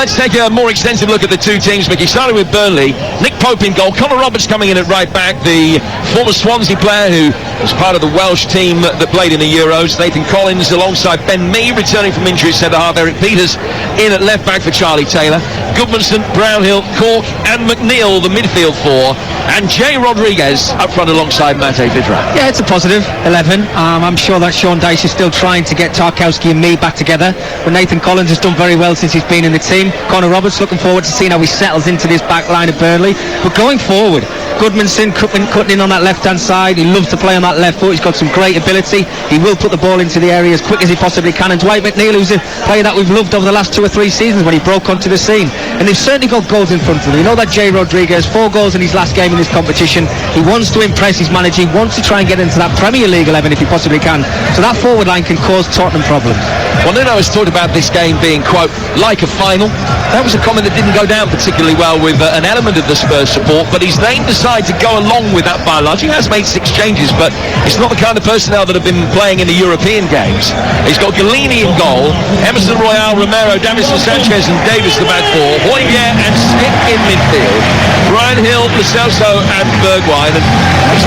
let's take a more extensive look at the two teams, Mickey. Starting with Burnley, Nick Pope in goal, Connor Roberts coming in at right back, the former Swansea player who was part of the Welsh team that played in the Euros. Nathan Collins alongside Ben Mee, returning from injury at centre half. Eric Peters in at left back for Charlie Taylor. Goodmanson, Brownhill, Cork and McNeil, the midfield four. And Jay Rodriguez up front alongside Mate Vidra. Yeah, it's a positive 11. I'm sure that Sean Dyche is still trying to get Tarkowski and Mee back together. But Nathan Collins has done very well since he's been in the team. Connor Roberts, looking forward to seeing how he settles into this back line of Burnley. But going forward, Goodmanson cutting in on that left-hand side. He loves to play on that left foot. He's got some great ability. He will put the ball into the area as quick as he possibly can. And Dwight McNeil, who's a player that we've loved over the last 2 or 3 seasons when he broke onto the scene. And they've certainly got goals in front of them. You know that Jay Rodriguez, 4 goals in his last game in this competition. He wants to impress his manager. He wants to try and get into that Premier League 11 if he possibly can. So that forward line can cause Tottenham problems. Well, Nuno has talked about this game being, quote, like a final. That was a comment that didn't go down particularly well with an element of the Spurs support, but he's then decided to go along with that by and large. He has made 6 changes, but it's not the kind of personnel that have been playing in the European games. He's got Galini in goal, Emerson Royale, Romero, Davison Sanchez and Davis the back four, Hoybier and Stick in midfield, Brian Hill, Lo Celso and Bergwijn, and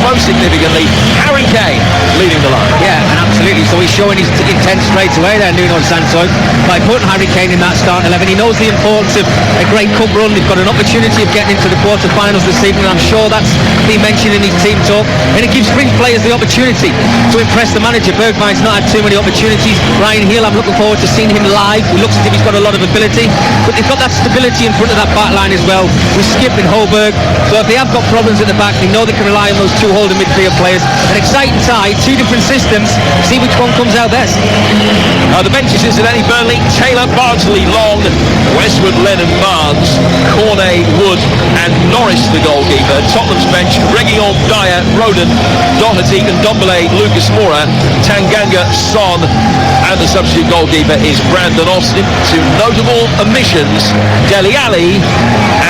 most significantly, Harry Kane leading the line. Yeah, and absolutely. So he's showing his intent straight away there, Nuno Santo, by putting Harry Kane in that start 11. He knows the importance of a great cup run. They've got an opportunity of getting into the quarter-finals this evening. I'm sure that's been mentioned in his team talk, and it gives Spring players the opportunity to impress the manager. Bergwijn's not had too many opportunities. Ryan Hill, I'm looking forward to seeing him live. He looks as if he's got a lot of ability, but they've got that stability in front of that back line as well, with Skip and Holberg. So if they have got problems at the back, they know they can rely on those 2 holding midfield players. An exciting tie, 2 different systems. See which one comes out best. The benches incidentally: Burnley, Taylor, Bardsley, Long, Westwood, Lennon, Barnes, Cornet, Wood and Norris the goalkeeper. Tottenham's bench: Reguilon, Dyer, Roden, Doherty and Ndombele, Lucas Moura, Tanganga, Son, and the substitute goalkeeper is Brandon Austin. 2 notable omissions: Dele Alli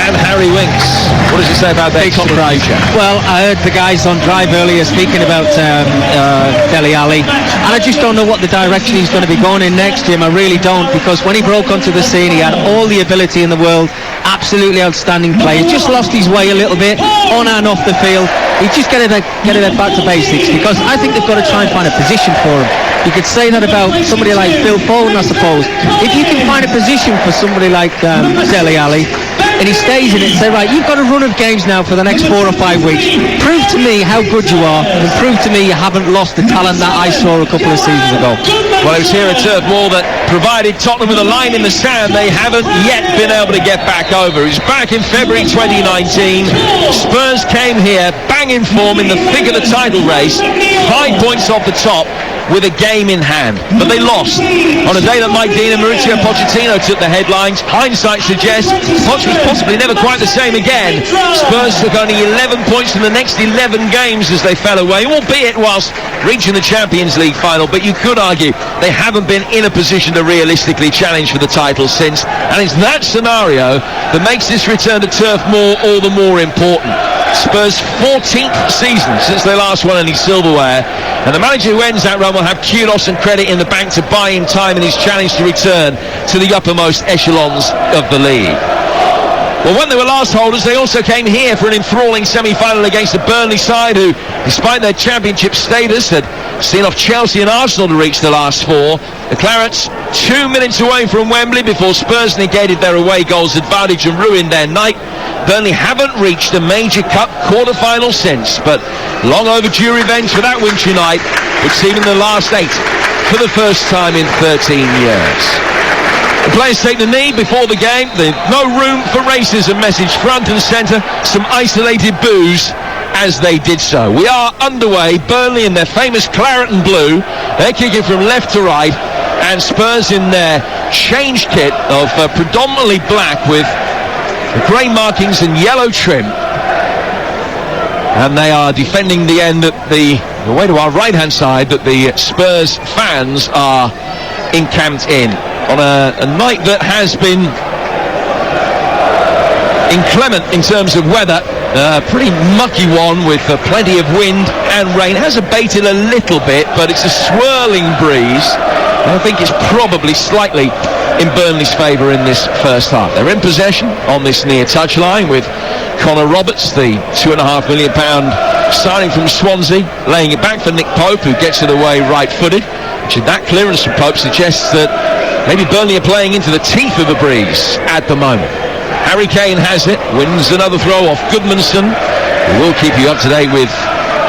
and Harry Winks. What does it say about their Tottenham future? Well, I heard the guys on Drive earlier speaking about Dele Alli, and I just don't know what the direction he's going to be going in next, Jim. I really don't, because when he broke onto the scene, he had all the ability in the world, absolutely outstanding play. He just lost his way a little bit on and off the field. He's just getting back to basics, because I think they've got to try and find a position for him. You could say that about somebody like Phil Foden, I suppose. If you can find a position for somebody like Dele Alli, and he stays in it, say, right, you've got a run of games now for the next 4 or 5 weeks. Prove to me how good you are, and prove to me you haven't lost the talent that I saw a couple of seasons ago. Well, it was here at Turf Moor that provided Tottenham with a line in the sand they haven't yet been able to get back over. It was back in February 2019. Spurs came here, banging form in the thick of the title race, 5 points off the top, with a game in hand, but they lost on a day that Mike Dean and Mauricio Pochettino took the headlines. Hindsight suggests Poch was possibly never quite the same again. Spurs took only 11 points from the next 11 games as they fell away, albeit whilst reaching the Champions League final. But you could argue they haven't been in a position to realistically challenge for the title since, and it's that scenario that makes this return to Turf Moor all the more important. Spurs' 14th season since they last won any silverware, and the manager who ends that run will have kudos and credit in the bank to buy him time in his challenge to return to the uppermost echelons of the league. Well, when they were last holders, they also came here for an enthralling semi-final against the Burnley side, who, despite their championship status, had seen off Chelsea and Arsenal to reach the last 4. The Clarets 2 minutes away from Wembley before Spurs negated their away goals advantage and ruined their night. Burnley haven't reached a major cup quarter-final since, but long overdue revenge for that wintry night, which seemed in the last 8 for the first time in 13 years. The players take the knee before the game. There's no room for racism message front and centre. Some isolated boos as they did so. We are underway. Burnley in their famous claret and blue. They're kicking from left to right, and Spurs in their change kit of predominantly black with the grey markings and yellow trim. And they are defending the end at the way to our right-hand side that the Spurs fans are encamped in, on a night that has been inclement in terms of weather. Pretty mucky one with plenty of wind and rain. It has abated a little bit, but it's a swirling breeze. I think it's probably slightly in Burnley's favour in this first half. They're in possession on this near touchline with Connor Roberts, the £2.5 million signing from Swansea, laying it back for Nick Pope, who gets it away right-footed. That clearance from Pope suggests that maybe Burnley are playing into the teeth of a breeze at the moment. Harry Kane has it, wins another throw off Goodmanson. We will keep you up to date with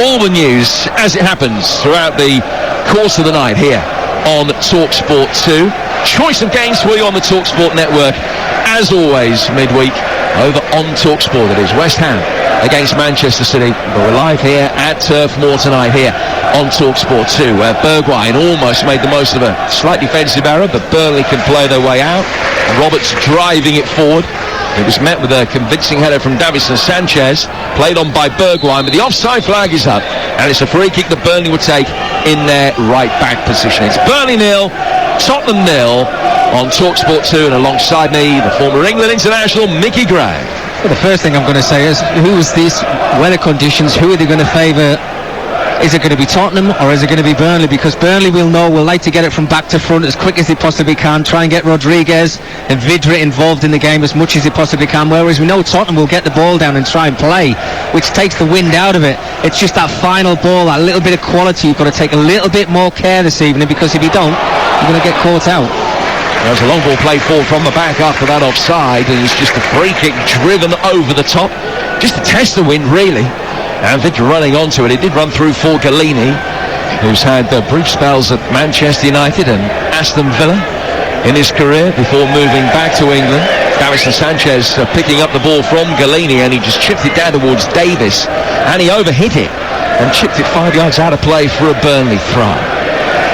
all the news as it happens throughout the course of the night here on TalkSport 2. Choice of games for you on the TalkSport network, as always, midweek over on TalkSport. It is West Ham against Manchester City, but we're live here at Turf Moor tonight here on TalkSport 2, where Bergwijn almost made the most of a slightly defensive error, but Burnley can play their way out. Roberts driving it forward. It was met with a convincing header from Davinson Sanchez, played on by Bergwijn, but the offside flag is up, and it's a free kick that Burnley would take in their right back position. It's Burnley 0, Tottenham 0 on TalkSport 2, and alongside me, the former England international Mickey Gray. Well, the first thing I'm going to say is, who is these weather conditions? Who are they going to favour? Is it going to be Tottenham or is it going to be Burnley? Because Burnley will like to get it from back to front as quick as they possibly can, try and get Rodriguez and Vidra involved in the game as much as they possibly can, whereas we know Tottenham will get the ball down and try and play, which takes the wind out of it. It's just that final ball, that little bit of quality. You've got to take a little bit more care this evening, because if you don't, you're going to get caught out. There's a long ball played forward from the back after that offside, and it's just a free kick driven over the top, just to test the wind really. And Victor running onto it. He did run through for Galini, who's had brief spells at Manchester United and Aston Villa in his career before moving back to England. Davinson Sanchez picking up the ball from Galini, and he just chipped it down towards Davis, and he overhit it and chipped it 5 yards out of play for a Burnley throw.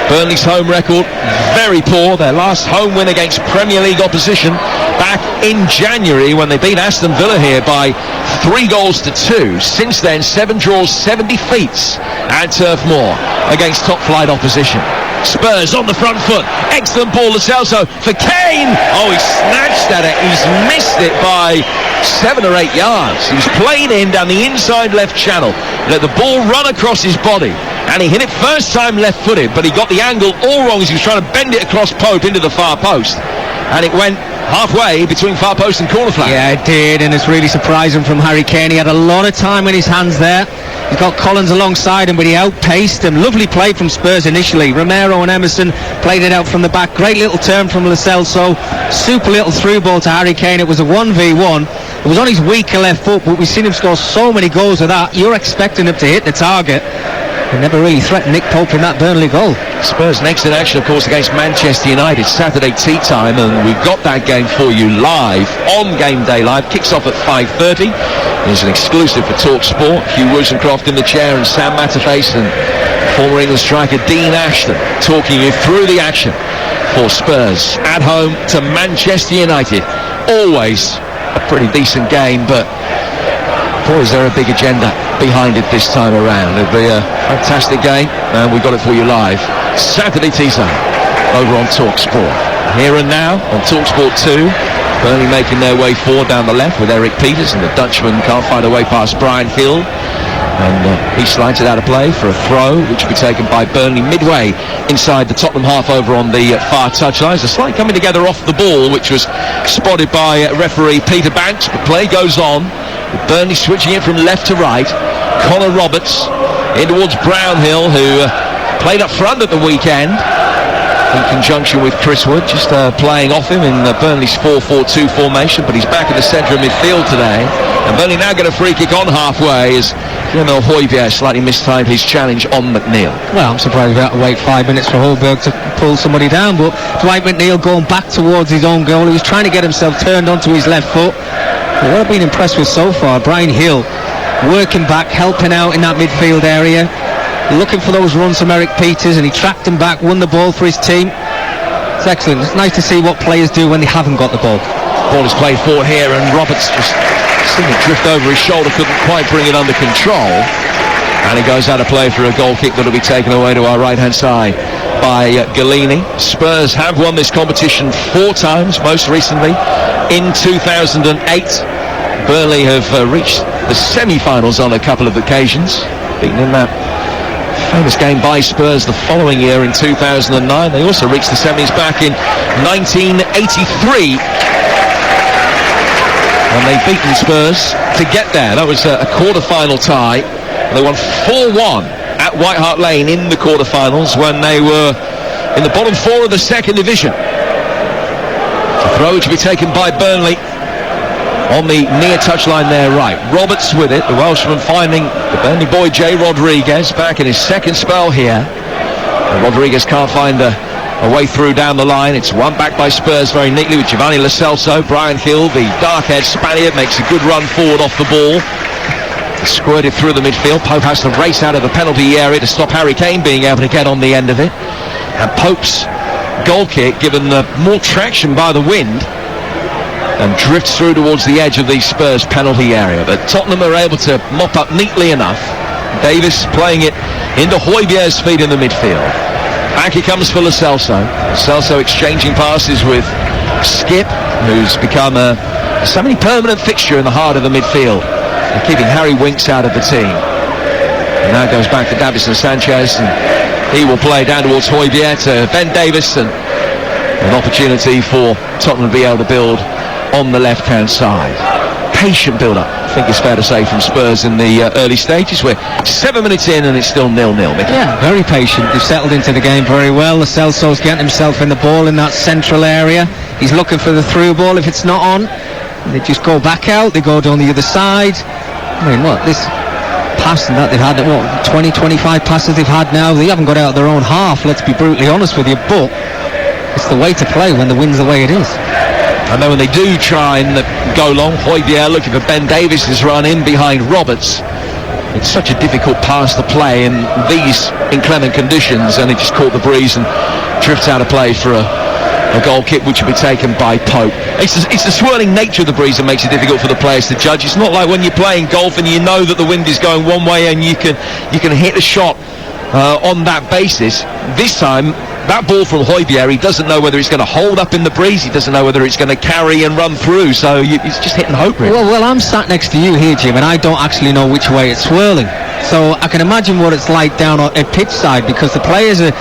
Burnley's home record very poor. Their last home win against Premier League opposition back in January, when they beat Aston Villa here by 3-2. Since then, 7 draws, 7 defeats at Turf Moor against top flight opposition. Spurs on the front foot. Excellent ball to Celso for Kane. Oh, he snatched at it. He's missed it by 7 or 8 yards. He was playing in down the inside left channel. Let the ball run across his body, and he hit it first time left-footed, but he got the angle all wrong as he was trying to bend it across Pope into the far post, and it went halfway between far post and corner flag. Yeah, it did, and it's really surprising from Harry Kane. He had a lot of time in his hands there. He's got Collins alongside him, but he outpaced him. Lovely play from Spurs initially. Romero and Emerson played it out from the back. Great little turn from Lo Celso. Super little through ball to Harry Kane. It was a 1v1. It was on his weaker left foot, but we've seen him score so many goals with that. You're expecting him to hit the target. He never really threatened Nick Pope in that Burnley goal. Spurs next in action, of course, against Manchester United, Saturday tea time, and we've got that game for you live on Game Day Live. Kicks off at 5:30. There's an exclusive for TalkSport. Hugh Wozencroft in the chair, and Sam Matterface and former England striker Dean Ashton talking you through the action for Spurs at home to Manchester United. Always a pretty decent game, but boy, is there a big agenda behind it this time around. It'll be a fantastic game, and we've got it for you live Saturday tea time over on TalkSport. Here and now on TalkSport 2, Burnley making their way forward down the left with Eric Peters, and the Dutchman can't find a way past Brian Hill, and he slides it out of play for a throw which will be taken by Burnley midway inside the Tottenham half over on the far touchline. There's a slight coming together off the ball which was spotted by referee Peter Banks, but play goes on with Burnley switching it from left to right. Connor Roberts in towards Brownhill, who played up front at the weekend in conjunction with Chris Wood, just playing off him in Burnley's 4-4-2 formation, but he's back in the centre of midfield today, and Burnley now get a free kick on halfway as Clement Højbjerg slightly mistimed his challenge on McNeil. Well, I'm surprised we had to wait 5 minutes for Højbjerg to pull somebody down, but Dwight McNeil going back towards his own goal. He was trying to get himself turned onto his left foot. But what I've been impressed with so far, Brian Hill working back, helping out in that midfield area, looking for those runs from Eric Peters, and he tracked him back, won the ball for his team. It's excellent. It's nice to see what players do when they haven't got the ball. Ball is played forward here, and Roberts just seen it drift over his shoulder, couldn't quite bring it under control, and he goes out of play for a goal kick that'll be taken away to our right hand side by Galini. Spurs have won this competition 4 times, most recently in 2008. Burnley have reached the semi-finals on a couple of occasions, beaten in that famous game by Spurs the following year in 2009. They also reached the semis back in 1983. And they've beaten Spurs to get there. That was a quarter-final tie. They won 4-1 at White Hart Lane in the quarter-finals when they were in the bottom four of the second division. The throw to be taken by Burnley on the near touchline there, right. Roberts with it, the Welshman finding the Burnley boy Jay Rodriguez back in his second spell here. And Rodriguez can't find a way through down the line. It's won back by Spurs very neatly with Giovanni Lo Celso. Brian Hill, the dark-haired Spaniard, makes a good run forward off the ball. It's squirted through the midfield. Pope has to race out of the penalty area to stop Harry Kane being able to get on the end of it. And Pope's goal kick, given more traction by the wind, and drifts through towards the edge of the Spurs penalty area. But Tottenham are able to mop up neatly enough. Davis playing it into Højbjerg's feet in the midfield. Back he comes for Lo Celso. Lo Celso exchanging passes with Skip, who's become a semi-permanent fixture in the heart of the midfield, and keeping Harry Winks out of the team. And now goes back to Davinson Sanchez, and he will play down towards Højbjerg to Ben Davis, and an opportunity for Tottenham to be able to build on the left-hand side. Patient build-up, I think it's fair to say, from Spurs in the early stages. We're 7 minutes in and it's still 0-0. Yeah, very patient. They've settled into the game very well. Lo Celso's getting himself in the ball in that central area. He's looking for the through ball. If it's not on, they just go back out. They go down the other side. I mean, what, this passing that they've had, 20, 25 passes they've had now. They haven't got out of their own half, let's be brutally honest with you, but it's the way to play when the wind's the way it is. And then when they do try and go long, Højbjerg looking for Ben Davis's run in behind Roberts. It's such a difficult pass to play in these inclement conditions, and it just caught the breeze and drifts out of play for a goal kick, which will be taken by Pope. It's the swirling nature of the breeze that makes it difficult for the players to judge. It's not like when you're playing golf and you know that the wind is going one way and you can hit a shot on that basis. This time, that ball from Højbjerg, he doesn't know whether it's going to hold up in the breeze. He doesn't know whether it's going to carry and run through. So he's just hitting hope, really. Well, I'm sat next to you here, Jim, and I don't actually know which way it's swirling. So I can imagine what it's like down at pitch side, because the players are,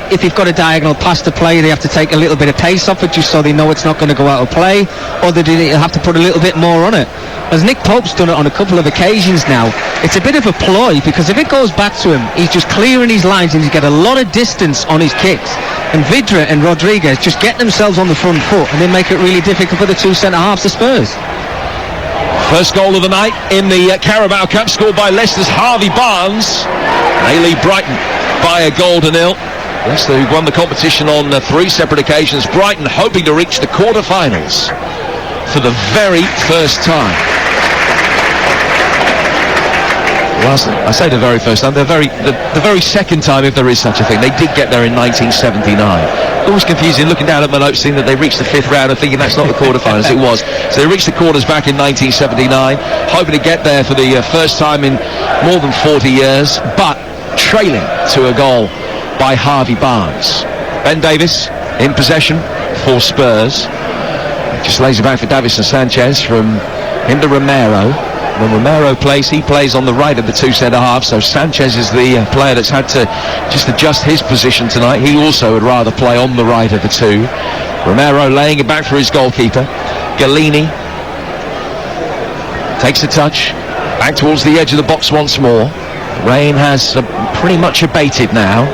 if you've got a diagonal pass to play, they have to take a little bit of pace off it just so they know it's not going to go out of play, or they have to put a little bit more on it. As Nick Pope's done it on a couple of occasions now, it's a bit of a ploy, because if it goes back to him, he's just clearing his lines and he's got a lot of distance on his kicks. And Vidra and Rodriguez just get themselves on the front foot, and they make it really difficult for the two centre-halves of Spurs. First goal of the night in the Carabao Cup, scored by Leicester's Harvey Barnes. They lead Brighton by 1-0. Leicester, who won the competition on 3 separate occasions. Brighton hoping to reach the quarter-finals for the very first time. Well, I say the very first time, the very second time, if there is such a thing. They did get there in 1979. Always confusing looking down at my notes, seeing that they reached the 5th round and thinking that's not the quarterfinals. It was. So they reached the quarters back in 1979, hoping to get there for the first time in more than 40 years, but trailing to a goal by Harvey Barnes. Ben Davis in possession for Spurs. Just lays it back for Davinson Sanchez, from him to Romero. When Romero plays, he plays on the right of the two centre-halves, so Sanchez is the player that's had to just adjust his position tonight. He also would rather play on the right of the two. Romero laying it back for his goalkeeper. Galini takes a touch, back towards the edge of the box once more. Rain has pretty much abated now.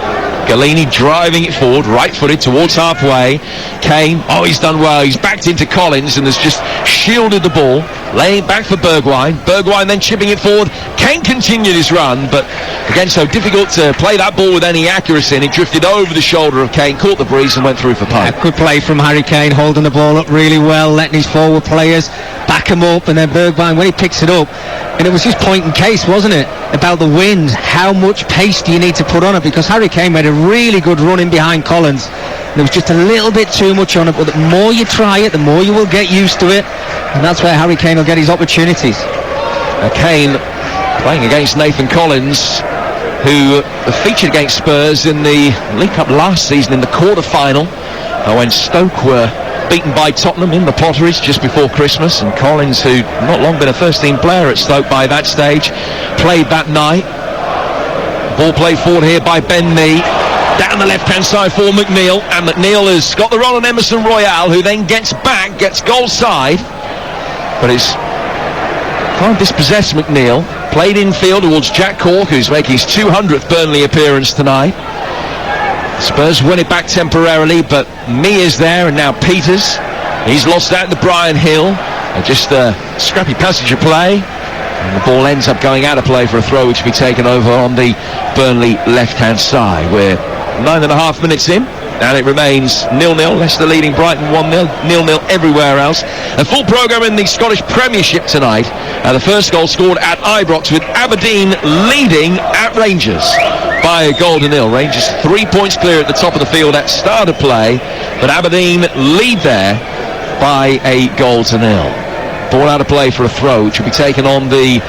Galini driving it forward, right-footed towards halfway. Kane, he's done well. He's backed into Collins and has just shielded the ball. Laying it back for Bergwijn. Bergwijn then chipping it forward. Kane continued his run, but again, so difficult to play that ball with any accuracy, and it drifted over the shoulder of Kane, caught the breeze and went through for Pope. Good play from Harry Kane, holding the ball up really well, letting his forward players back him up, and then Bergwijn, when he picks it up, and it was just point and case, wasn't it, about the wind. How much pace do you need to put on it? Because Harry Kane made a really good run in behind Collins. There was just a little bit too much on it, but the more you try it, the more you will get used to it, and that's where Harry Kane will get his opportunities. Kane playing against Nathan Collins, who featured against Spurs in the League Cup last season in the quarter-final, when Stoke were beaten by Tottenham in the Potteries just before Christmas, and Collins, who not long been a first-team player at Stoke by that stage, played that night. Ball played forward here by Ben Mee. Down the left-hand side for McNeil, and McNeil has got the run on Emerson Royale, who then gets back, gets goal side, but it's can't dispossess McNeil. Played infield towards Jack Cork, who's making his 200th Burnley appearance tonight. Spurs win it back temporarily, but Mee is there, and now Peters. He's lost out to Brian Hill. Just a scrappy passage of play, and the ball ends up going out of play for a throw, which will be taken over on the Burnley left-hand side. We're 9.5 minutes in, and it remains 0-0. Leicester leading Brighton 1-0, 0-0 everywhere else. A full programme in the Scottish Premiership tonight. The first goal scored at Ibrox, with Aberdeen leading at Rangers by a goal to nil. Rangers 3 points clear at the top of the field at start of play, but Aberdeen lead there by a goal to nil. Ball out of play for a throw, which will be taken on the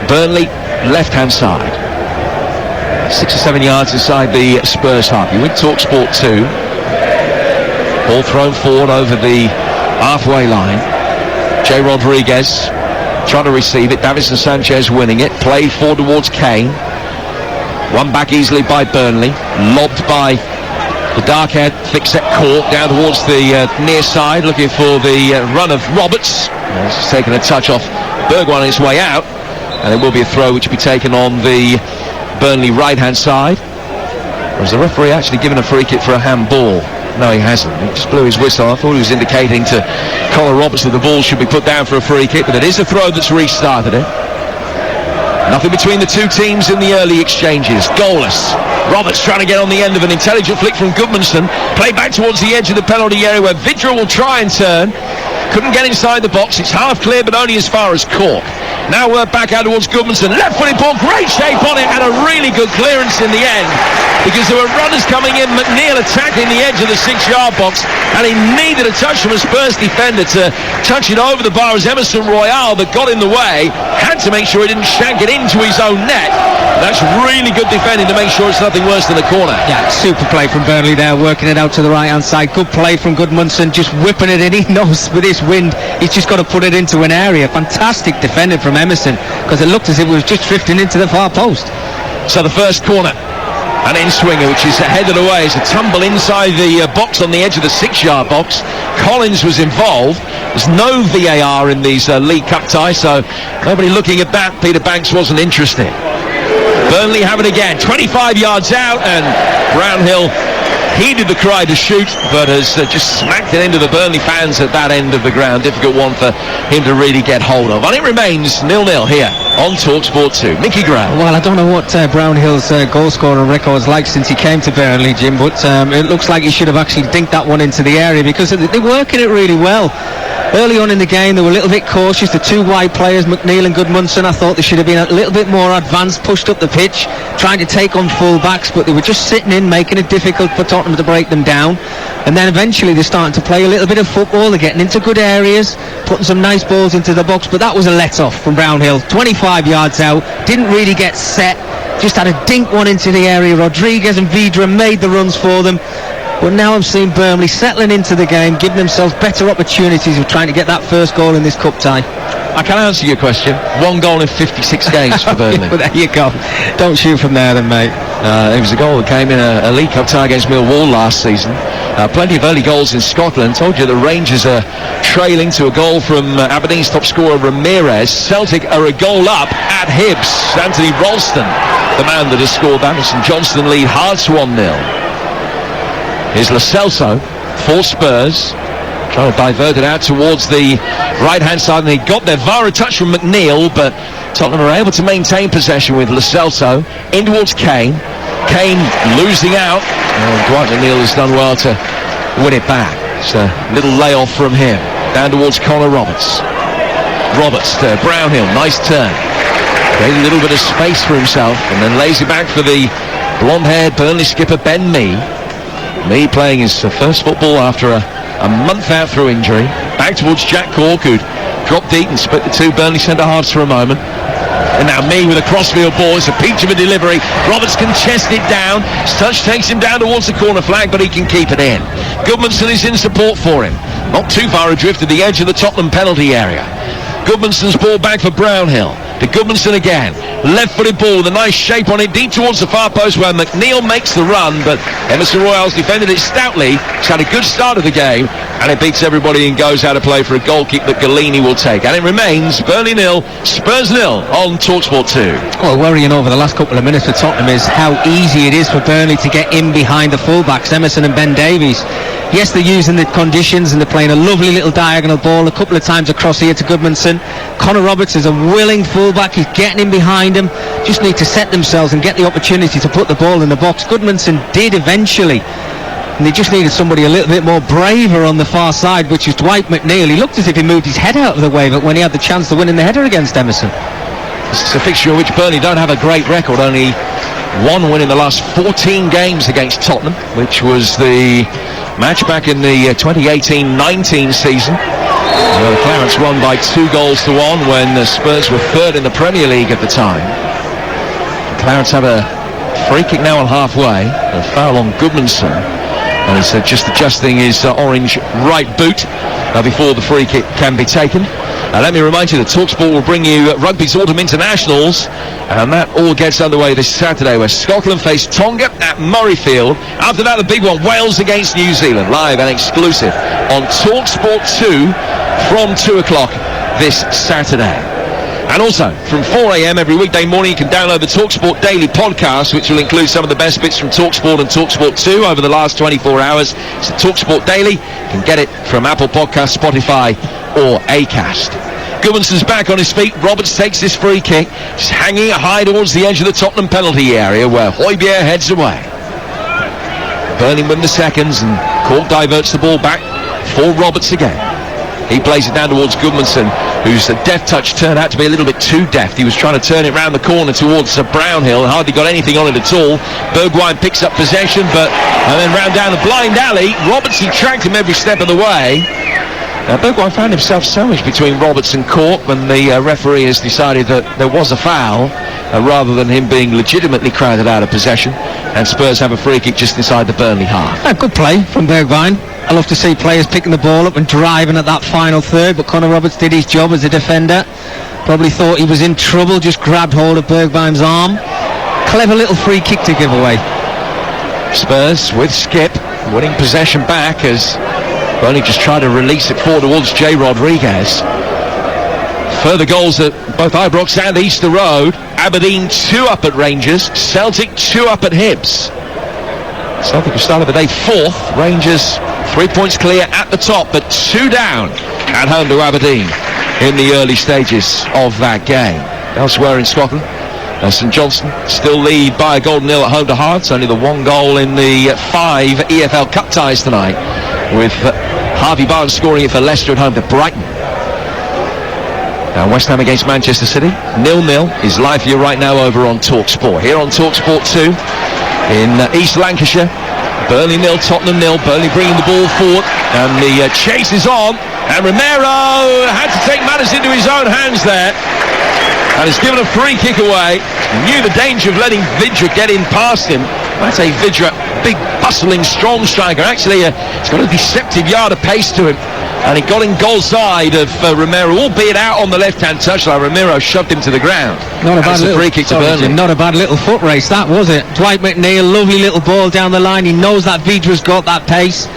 Burnley left-hand side. 6 or 7 yards inside the Spurs half. You win TalkSport 2. Ball thrown forward over the halfway line. Jay Rodriguez trying to receive it. Davinson Sanchez winning it. Played forward towards Kane. Won back easily by Burnley. Lobbed by the dark-haired thick-set Cork down towards the near side, looking for the run of Roberts. He's taken a touch off Bergwijn on his way out, and it will be a throw which will be taken on the Burnley right-hand side. Was the referee actually given a free kick for a handball? No, he hasn't. He just blew his whistle. I thought he was indicating to Colin Roberts that the ball should be put down for a free kick, but it is a throw that's restarted it. Nothing between the two teams in the early exchanges. Goalless. Roberts trying to get on the end of an intelligent flick from Goodmanson. Play back towards the edge of the penalty area where Vidra will try and turn. Couldn't get inside the box. It's half clear, but only as far as Cork. Now we're back out towards Goodmanson. Left-footed ball, great shape on it, and a really good clearance in the end, because there were runners coming in. McNeil attacking the edge of the 6-yard box, and he needed a touch from a Spurs defender to touch it over the bar as Emerson Royale, that got in the way, had to make sure he didn't shank it into his own net. That's really good defending to make sure it's nothing worse than a corner. Yeah, super play from Burnley there, working it out to the right-hand side. Good play from Goodmanson, just whipping it in. He knows with this wind, he's just got to put it into an area. Fantastic defending from Emerson, because it looked as if it was just drifting into the far post. So the first corner, an in-swinger which is headed away. It's a tumble inside the box on the edge of the 6-yard box. Collins was involved. There's no VAR in these League Cup ties, so nobody looking at that. Peter Banks wasn't interested. Burnley have it again, 25 yards out, and Brownhill heeded the cry to shoot, but has just smacked it into the Burnley fans at that end of the ground. Difficult one for him to really get hold of. And it remains 0-0 here on TalkSport 2. Mickey Graham. Well, I don't know what Brownhill's goal scorer record's like since he came to Burnley, Jim, but it looks like he should have actually dinked that one into the area, because they're working it really well. Early on in the game, they were a little bit cautious. The two wide players, McNeil and Goodmanson, I thought they should have been a little bit more advanced, pushed up the pitch, trying to take on full-backs, but they were just sitting in, making it difficult for Tottenham to break them down. And then eventually they're starting to play a little bit of football. They're getting into good areas, putting some nice balls into the box, but that was a let-off from Brownhill. 25 yards out, didn't really get set, just had a dink one into the area. Rodriguez and Vidra made the runs for them. But now I'm seeing Burnley settling into the game, giving themselves better opportunities of trying to get that first goal in this cup tie. I can answer your question. 1 goal in 56 games for Burnley. Well, there you go. Don't shoot from there then, mate. It was a goal that came in a League Cup tie against Millwall last season. Plenty of early goals in Scotland. Told you the Rangers are trailing to a goal from Aberdeen's top scorer Ramirez. Celtic are a goal up at Hibs. Anthony Ralston, the man that has scored that. And St Johnstone lead Hearts 1-0. Here's Lo Celso for Spurs, trying to divert it out towards the right-hand side, and they got their VAR touch from McNeil, but Tottenham are able to maintain possession with Lo Celso in towards Kane. Kane losing out, and Dwight McNeil has done well to win it back. It's a little layoff from him, down towards Connor Roberts. Roberts to Brownhill, nice turn. Created a little bit of space for himself, and then lays it back for the blonde-haired Burnley skipper Ben Mee. Mee playing his first football after a month out through injury. Back towards Jack Cork, who'd drop deep and split the two Burnley centre-halves for a moment. And now me with a crossfield ball. It's a peach of a delivery. Roberts can chest it down. Touch takes him down towards the corner flag, but he can keep it in. Goodmanson is in support for him. Not too far adrift at the edge of the Tottenham penalty area. Goodmanson's ball back for Brownhill. To Goodmanson again. Left-footed ball with a nice shape on it, deep towards the far post where McNeil makes the run, but Emerson Royale's defended it stoutly. He's had a good start of the game, and it beats everybody and goes out of play for a goal kick that Galini will take. And it remains Burnley 0, Spurs 0 on TalkSport 2. Well, worrying over the last couple of minutes for Tottenham is how easy it is for Burnley to get in behind the fullbacks, Emerson and Ben Davies. Yes, they're using the conditions and they're playing a lovely little diagonal ball a couple of times across here to Goodmanson. Connor Roberts is a willing fullback. He's getting in behind him. Just need to set themselves and get the opportunity to put the ball in the box. Goodmanson did eventually. And they just needed somebody a little bit more braver on the far side, which is Dwight McNeil. He looked as if he moved his head out of the way, but when he had the chance to win in the header against Emerson. It's a fixture in which Burnley don't have a great record. Only one win in the last 14 games against Tottenham, which was the match back in the 2018-19 season. The Clarets won by 2-1 when the Spurs were third in the Premier League at the time. The Clarets have a free kick now on halfway, a foul on Goodmanson, and he's just adjusting his orange right boot before the free kick can be taken. Let me remind you that TalkSport will bring you Rugby's Autumn Internationals, and that all gets underway this Saturday where Scotland face Tonga at Murrayfield. After that, the big one, Wales against New Zealand, live and exclusive on TalkSport 2 from 2 o'clock this Saturday. And also, from 4 a.m. every weekday morning, you can download the TalkSport Daily podcast, which will include some of the best bits from TalkSport and TalkSport 2 over the last 24 hours. It's TalkSport Daily. You can get it from Apple Podcasts, Spotify, or Acast. Goodmanson's back on his feet. Roberts takes this free kick. Just hanging high towards the edge of the Tottenham penalty area where Højbjerg heads away. Burnley win the seconds and Cork diverts the ball back for Roberts again. He plays it down towards Goodmanson, whose deft touch turned out to be a little bit too deft. He was trying to turn it round the corner towards Brownhill and hardly got anything on it at all. Bergwijn picks up possession, and then round down the blind alley. Robertson tracked him every step of the way. Bergwijn found himself sandwiched between Roberts and Cork when the referee has decided that there was a foul rather than him being legitimately crowded out of possession, and Spurs have a free kick just inside the Burnley half. Good play from Bergwijn. I love to see players picking the ball up and driving at that final third, but Connor Roberts did his job as a defender. Probably thought he was in trouble, just grabbed hold of Bergwijn's arm. Clever little free kick to give away. Spurs with Skip winning possession back as Burnley just tried to release it forward towards J. Rodriguez. Further goals at both Ibrox and Easter Road. Aberdeen 2 up at Rangers, Celtic 2 up at Hibs. Celtic have started the day 4th, Rangers 3 points clear at the top, but 2 down at home to Aberdeen in the early stages of that game. Elsewhere in Scotland, St Johnstone still lead by a goal nil at home to Hearts, only the 1 goal in the 5 EFL Cup ties tonight, with Harvey Barnes scoring it for Leicester at home to Brighton. Now West Ham against Manchester City, 0-0 is live for you right now over on TalkSport. Here on TalkSport 2 in East Lancashire, Burnley 0, Tottenham 0. Burnley bringing the ball forward, and the chase is on, and Romero had to take matters into his own hands there, and has given a free kick away. He knew the danger of letting Vidra get in past him. That's a Vidra, big, bustling, strong striker. Actually, he's got a deceptive yard of pace to him, and he got in goal side of Romero, albeit out on the left-hand touchline. Romero shoved him to the ground. Not a bad little free kick to Burnley. Not a bad little foot race, that was it. Dwight McNeil, lovely little ball down the line. He knows that Vidra's got that pace,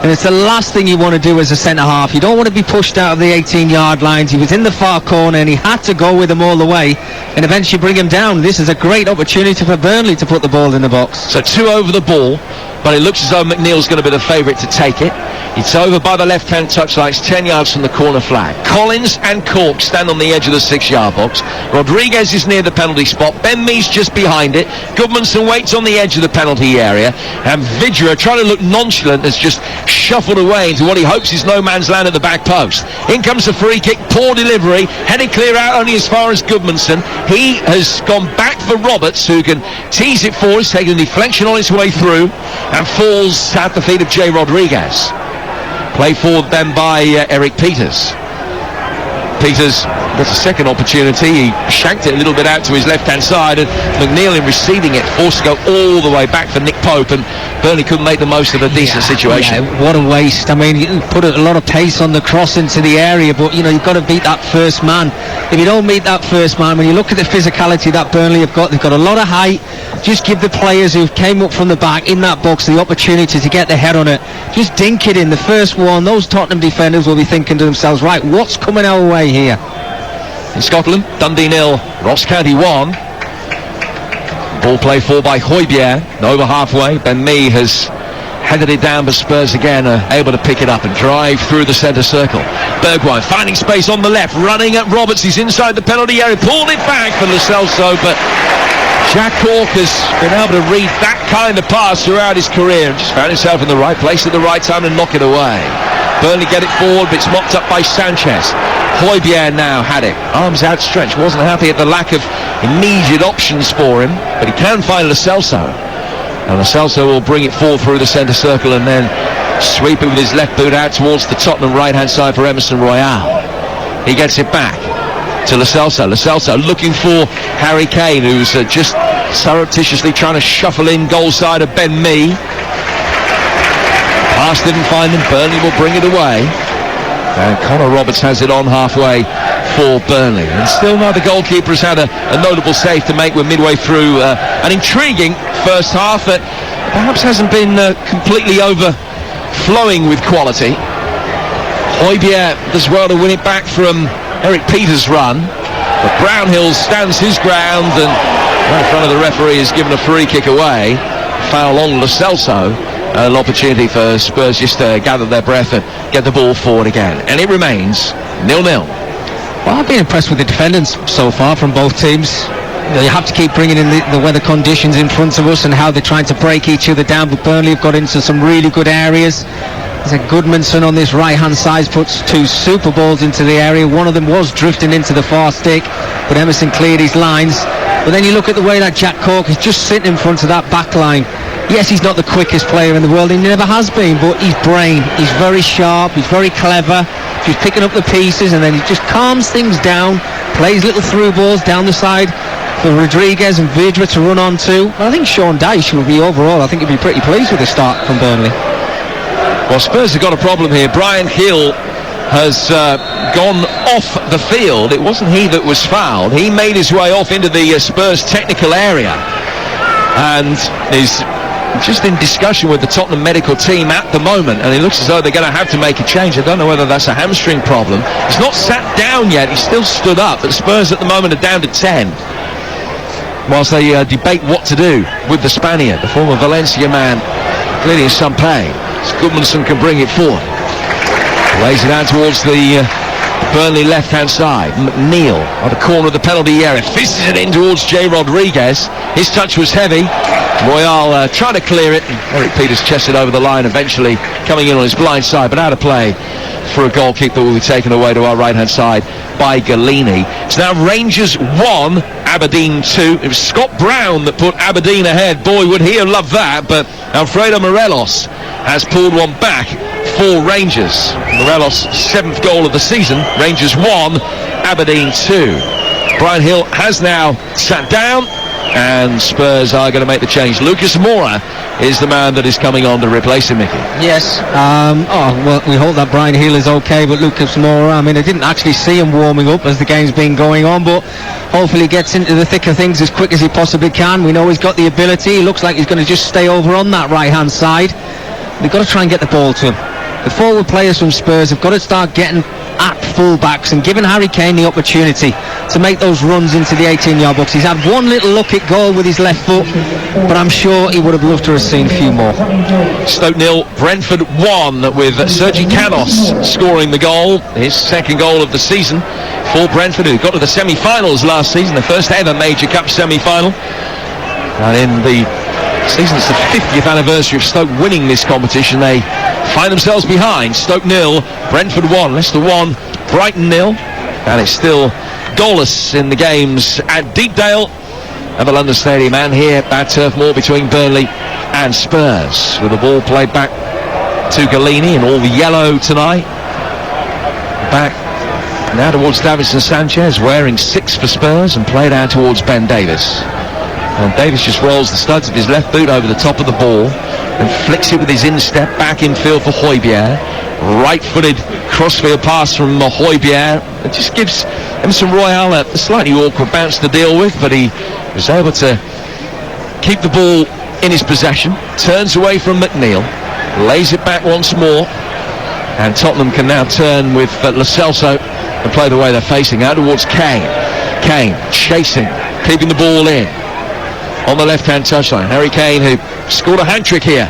and it's the last thing you want to do as a centre-half. You don't want to be pushed out of the 18-yard lines. He was in the far corner, and he had to go with him all the way and eventually bring him down. This is a great opportunity for Burnley to put the ball in the box. So 2 over the ball, but it looks as though McNeil's going to be the favourite to take it. It's over by the left-hand touchline. It's 10 yards from the corner flag. Collins and Cork stand on the edge of the 6-yard box. Rodriguez is near the penalty spot. Ben Mee's just behind it. Goodmanson waits on the edge of the penalty area. And Vidra, trying to look nonchalant, has just shuffled away into what he hopes is no man's land at the back post. In comes the free kick. Poor delivery. Headed clear out only as far as Goodmanson. He has gone back for Roberts, who can tease it forward. He's taken a deflection on his way through and falls at the feet of J. Rodriguez. Play forward then by Eric Peters. Peters gets a second opportunity. He shanked it a little bit out to his left-hand side, and McNeil, in receiving it, forced to go all the way back for Nick Pope, and Burnley couldn't make the most of a decent situation. Yeah, what a waste. I mean, you put a lot of pace on the cross into the area, but, you know, you've got to beat that first man. If you don't meet that first man, when you look at the physicality that Burnley have got, they've got a lot of height. Just give the players who came up from the back in that box the opportunity to get their head on it. Just dink it in. The first one, those Tottenham defenders will be thinking to themselves, right, what's coming our way here? In Scotland, Dundee 0, Ross County 1. Ball play for by Højbjerg, over halfway. Ben Mee has headed it down, but Spurs again are able to pick it up and drive through the centre circle. Bergwijn finding space on the left, running at Roberts. He's inside the penalty area, pulled it back for Lo Celso, but Jack Cork has been able to read that kind of pass throughout his career and just found himself in the right place at the right time to knock it away. Burnley get it forward, but it's mopped up by Sanchez. Højbjerg now had it, arms outstretched, wasn't happy at the lack of immediate options for him, but he can find Lo Celso. And Lo Celso will bring it forward through the centre circle and then sweep it with his left boot out towards the Tottenham right-hand side for Emerson Royale. He gets it back to Lo Celso. Lo Celso looking for Harry Kane, who's just surreptitiously trying to shuffle in goal side of Ben Mee. Pass didn't find him. Burnley will bring it away. And Connor Roberts has it on halfway for Burnley. And still now the goalkeeper has had a notable save to make. We're midway through an intriguing first half that perhaps hasn't been completely overflowing with quality. Højbjerg does well to win it back from Eric Peters' run. But Brownhill stands his ground and right in front of the referee is given a free kick away. Foul on Lo Celso. An opportunity for Spurs just to gather their breath and get the ball forward again. And it remains 0-0. Well, I've been impressed with the defenders so far from both teams. You have to keep bringing in the weather conditions in front of us and how they're trying to break each other down. But Burnley have got into some really good areas. There's a Goodmanson on this right-hand side, puts two super balls into the area. One of them was drifting into the far stick, but Emerson cleared his lines. But then you look at the way that Jack Cork is just sitting in front of that back line. Yes, he's not the quickest player in the world, he never has been, but his brain, he's very sharp, he's very clever, just picking up the pieces, and then he just calms things down, plays little through balls down the side for Rodriguez and Vydra to run onto. I think Sean Dyche will be overall, I think he'll be pretty pleased with the start from Burnley. Well, Spurs have got a problem here. Brian Hill has gone off the field. It wasn't he that was fouled. He made his way off into the Spurs technical area and is just in discussion with the Tottenham medical team at the moment, and it looks as though they're going to have to make a change. I don't know whether that's a hamstring problem. He's not sat down yet, he's still stood up, but Spurs at the moment are down to 10 whilst they debate what to do with the Spaniard. The former Valencia man clearly in some pain. Goodmanson can bring it forward, lays it out towards the Burnley left-hand side. McNeil on the corner of the penalty area, fists it in towards Jay Rodriguez. His touch was heavy. Royale trying to clear it. Eric Peters chested over the line, eventually coming in on his blind side, but out of play for a goal kick that will be taken away to our right-hand side by Galini. It's now Rangers 1, Aberdeen 2. It was Scott Brown that put Aberdeen ahead. Boy, would he have loved that, but Alfredo Morelos has pulled one back for Rangers. Morelos' 7th goal of the season. Rangers 1, Aberdeen 2. Brian Hill has now sat down, and Spurs are going to make the change. Lucas Moura is the man that is coming on to replace him, Mickey. Yes. Well, we hope that Brian Hill is okay, but Lucas Moura, I mean, I didn't actually see him warming up as the game's been going on, but hopefully he gets into the thick of things as quick as he possibly can. We know he's got the ability. He looks like he's going to just stay over on that right-hand side. They've got to try and get the ball to him. The forward players from Spurs have got to start getting at full-backs and giving Harry Kane the opportunity to make those runs into the 18-yard box. He's had one little look at goal with his left foot, but I'm sure he would have loved to have seen a few more. Stoke 0, Brentford 1, with Sergi Canos scoring the goal, his 2nd goal of the season for Brentford, who got to the semi-finals last season, the first ever Major Cup semi-final. And in the season's the 50th anniversary of Stoke winning this competition, they find themselves behind. Stoke 0, Brentford 1, Leicester 1, Brighton 0, and it's still goalless in the games at Deepdale at the London Stadium and here at Turf Moor between Burnley and Spurs, with the ball played back to Galini in all the yellow tonight. Back Now towards Davinson Sanchez, wearing 6 for Spurs, and played out towards Ben Davies. And Davies just rolls the studs of his left boot over the top of the ball and flicks it with his instep back in field for Højbjerg. Right-footed crossfield pass from Højbjerg. It just gives Emerson Royal a slightly awkward bounce to deal with, but he was able to keep the ball in his possession. Turns away from McNeil, lays it back once more, and Tottenham can now turn with Lo Celso and play the way they're facing out towards Kane. Kane chasing, keeping the ball in on the left-hand touchline. Harry Kane, who scored a hat-trick here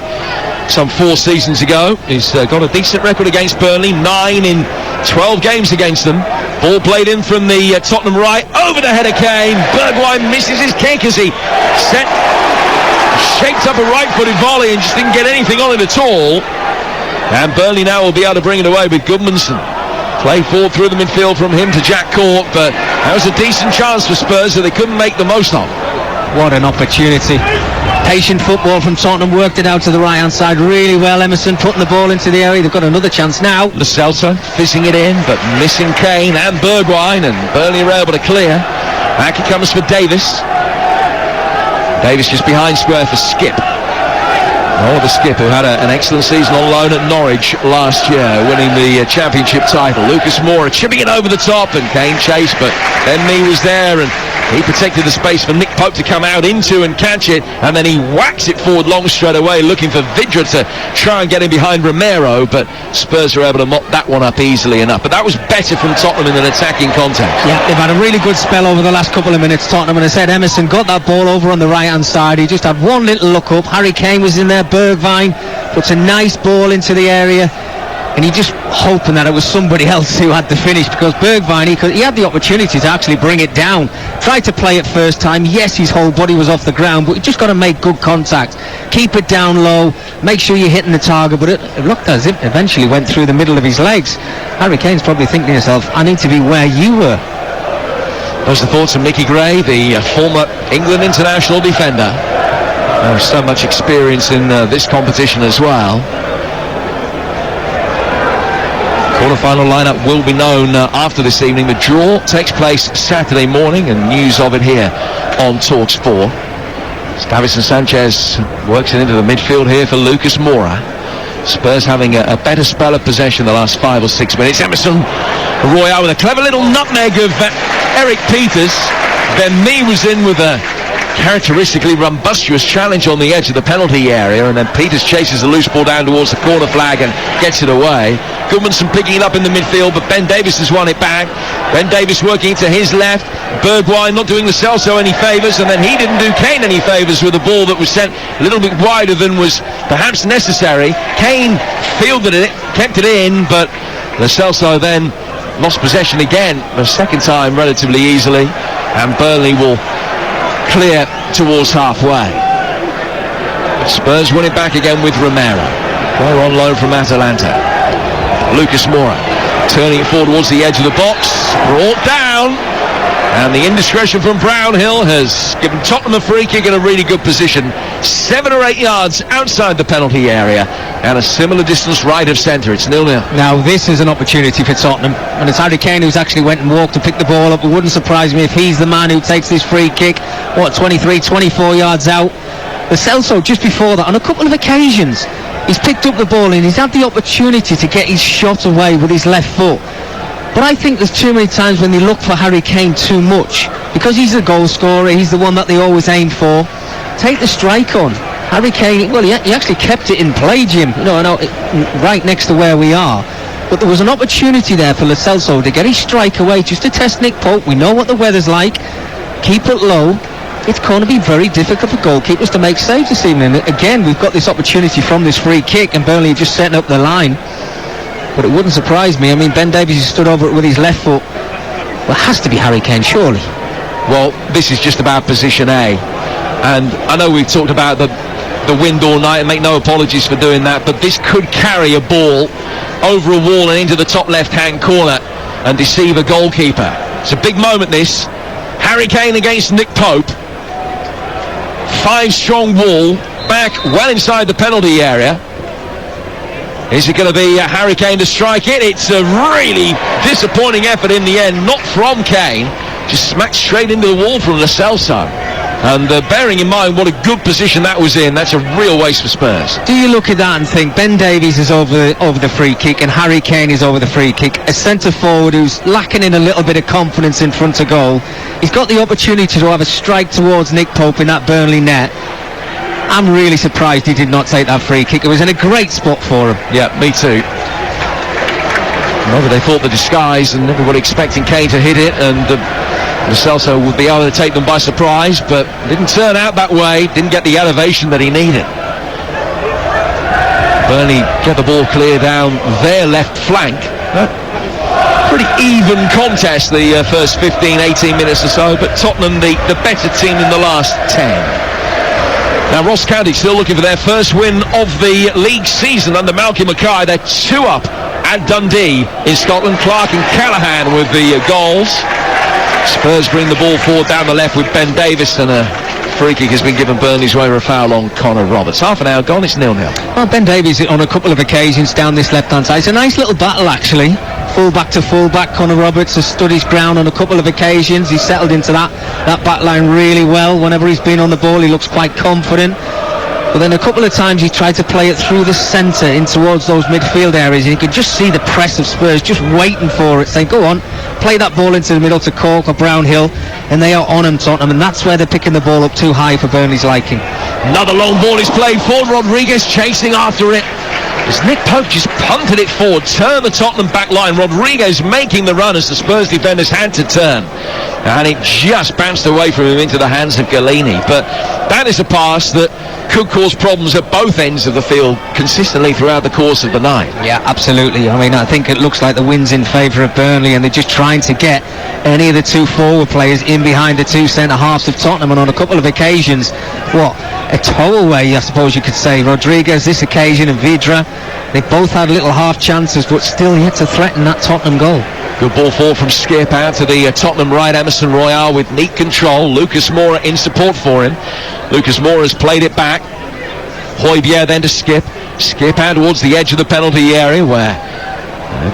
some 4 seasons ago. He's got a decent record against Burnley, 9 in 12 games against them. Ball played in from the Tottenham right, over the head of Kane. Bergwijn misses his kick as he shaped up a right-footed volley and just didn't get anything on it at all. And Burnley now will be able to bring it away with Gudmundsson. Play forward through the midfield from him to Jack Cork, but that was a decent chance for Spurs that they couldn't make the most of. What an opportunity. Patient football from Tottenham, worked it out to the right-hand side really well. Emerson putting the ball into the area. They've got another chance now. Lo Celso fizzing it in, but missing Kane and Bergwijn, and Burnley are able to clear. Back it comes for Davis. Davis just behind square for Skip. The Skip, who had an excellent season on loan at Norwich last year, winning the championship title. Lucas Moura chipping it over the top, and Kane chased, but Ben Mee was there, and he protected the space for Nick Pope to come out into and catch it, and then he whacks it forward long straight away, looking for Vidra to try and get him behind Romero, but Spurs are able to mop that one up easily enough. But that was better from Tottenham in an attacking context. Yeah, they've had a really good spell over the last couple of minutes, Tottenham, and I said Emerson got that ball over on the right-hand side. He just had one little look up. Harry Kane was in there. Bergwijn puts a nice ball into the area, and he just hoping that it was somebody else who had the finish, because Bergwijn, he had the opportunity to actually bring it down. Tried to play it first time. Yes, his whole body was off the ground, but you just got to make good contact. Keep it down low. Make sure you're hitting the target, but it looked as if it eventually went through the middle of his legs. Harry Kane's probably thinking to himself, I need to be where you were. Those are the thoughts of Mickey Gray, the former England international defender. So much experience in this competition as well. Quarter-final lineup will be known after this evening. The draw takes place Saturday morning, and news of it here on TalkSport. Davinson Sanchez works it into the midfield here for Lucas Moura. Spurs having a better spell of possession the last 5 or 6 minutes. Emerson Royal with a clever little nutmeg of Eric Peters. Ben Mee was in with a characteristically rumbustious challenge on the edge of the penalty area, and then Peters chases the loose ball down towards the corner flag and gets it away. Gudmundsson picking it up in the midfield, but Ben Davies has won it back. Ben Davies working to his left. Bergwijn not doing Lo Celso any favours, and then he didn't do Kane any favours with a ball that was sent a little bit wider than was perhaps necessary. Kane fielded it, kept it in, but Lo Celso then lost possession again, the second time relatively easily, and Burnley will clear towards halfway. Spurs win it back again with Romero. They're on loan from Atalanta. Lucas Moura turning it forward towards the edge of the box, brought down, and the indiscretion from Brownhill has given Tottenham a free kick in a really good position, 7 or 8 yards outside the penalty area, and a similar distance right of centre. It's 0-0. Now this is an opportunity for Tottenham, and it's Harry Kane who's actually went and walked to pick the ball up. It wouldn't surprise me if he's the man who takes this free kick, 23, 24 yards out. Lo Celso, just before that, on a couple of occasions, he's picked up the ball and he's had the opportunity to get his shot away with his left foot. But I think there's too many times when they look for Harry Kane too much, because he's the goal scorer, he's the one that they always aim for. Take the strike on. Harry Kane, well, he actually kept it in play, Jim, right next to where we are. But there was an opportunity there for Lo Celso to get his strike away, just to test Nick Pope. We know what the weather's like. Keep it low. It's going to be very difficult for goalkeepers to make saves this evening. Again, we've got this opportunity from this free kick, and Burnley are just setting up the line. But it wouldn't surprise me. I mean, Ben Davies stood over it with his left foot. Well, it has to be Harry Kane, surely. Well, this is just about position A. And I know we've talked about the wind all night, and make no apologies for doing that, but this could carry a ball over a wall and into the top left-hand corner and deceive a goalkeeper. It's a big moment, this. Harry Kane against Nick Pope. 5 strong wall, back well inside the penalty area. Is it going to be Harry Kane to strike it? It's a really disappointing effort in the end, not from Kane, just smacked straight into the wall from Lo Celso. And bearing in mind what a good position that was in, that's a real waste for Spurs. Do you look at that and think Ben Davies is over the free kick and Harry Kane is over the free kick? A centre forward who's lacking in a little bit of confidence in front of goal. He's got the opportunity to have a strike towards Nick Pope in that Burnley net. I'm really surprised he did not take that free kick. It was in a great spot for him. Yeah, me too. Well, they thought the disguise and everybody expecting Kane to hit it, and Lo Celso would be able to take them by surprise, but didn't turn out that way, didn't get the elevation that he needed. Burnley get the ball clear down their left flank. Pretty even contest the first 15-18 minutes or so, but Tottenham the better team in the last 10. Now Ross County still looking for their first win of the league season under Malky Mackay. They're 2 up at Dundee in Scotland. Clark and Callaghan with the goals. Spurs bring the ball forward down the left with Ben Davies, and a free kick has been given Burnley's way for a foul on Connor Roberts. Half an hour gone, it's 0-0. Well, Ben Davies on a couple of occasions down this left-hand side. It's a nice little battle, actually. Full-back to full-back. Connor Roberts has stood his ground on a couple of occasions. He's settled into that back line really well. Whenever he's been on the ball, he looks quite confident. But then a couple of times he tried to play it through the centre in towards those midfield areas, and you could just see the press of Spurs just waiting for it, saying, go on, play that ball into the middle to Cork or Brownhill, and they are on him, Tottenham, and that's where they're picking the ball up too high for Burnley's liking. Another long ball is played forward. Rodriguez chasing after it. As Nick Pope just punted it forward, turned the Tottenham back line. Rodriguez making the run as the Spurs defenders had to turn, and it just bounced away from him into the hands of Galini. But that is a pass that could cause problems at both ends of the field consistently throughout the course of the night. Yeah, absolutely. I mean, I think it looks like the wind's in favour of Burnley, and they're just trying to get any of the 2 forward players in behind the 2 centre-halves of Tottenham, and on a couple of occasions, a towaway, I suppose you could say. Rodriguez this occasion and Vidra, they both had little half chances, but still yet to threaten that Tottenham goal. Good ball forward from Skip out to the Tottenham right. Emerson Royale with neat control. Lucas Moura in support for him. Lucas Moura has played it back. Højbjerg then to Skip. Skip out towards the edge of the penalty area where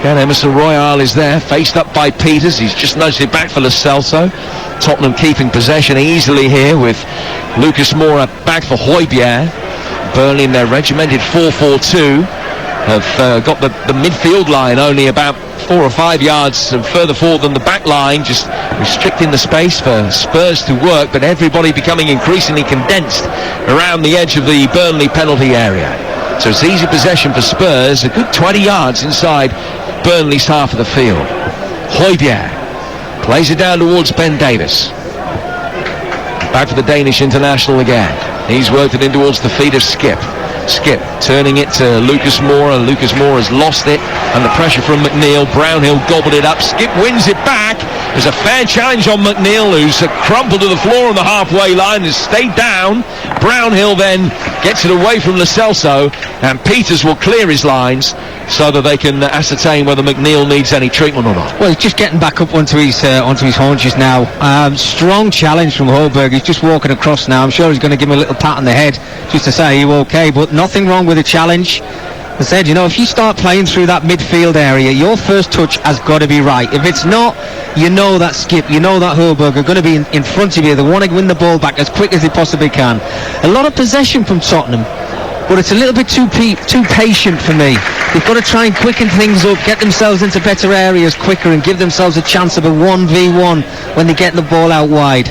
again Emerson Royale is there, faced up by Peters. He's just nudged it back for Lo Celso. Tottenham keeping possession easily here with Lucas Moura back for Højbjerg. Burnley in their regimented 4-4-2 have got the midfield line only about 4 or 5 yards further forward than the back line, just restricting the space for Spurs to work, but everybody becoming increasingly condensed around the edge of the Burnley penalty area. So it's easy possession for Spurs, a good 20 yards inside Burnley's half of the field. Højbjerg plays it down towards Ben Davies. Back for the Danish international again. He's worked it in towards the feet of Skip. Skip turning it to Lucas Moura. Lucas Moura has lost it, and the pressure from McNeil. Brownhill gobbled it up. Skip wins it back. There's a fair challenge on McNeil, who's crumpled to the floor on the halfway line, has stayed down. Brownhill then gets it away from Lo Celso, and Peters will clear his lines so that they can ascertain whether McNeil needs any treatment or not. Well, he's just getting back up onto his haunches now. Strong challenge from Højbjerg. He's just walking across now. I'm sure he's going to give him a little pat on the head just to say you okay, but nothing wrong with the challenge. I said, if you start playing through that midfield area, your first touch has got to be right. If it's not, that Skip, that Højbjerg are going to be in front of you. They want to win the ball back as quick as they possibly can. A lot of possession from Tottenham, but it's a little bit too patient for me. They've got to try and quicken things up, get themselves into better areas quicker, and give themselves a chance of a 1v1 when they get the ball out wide.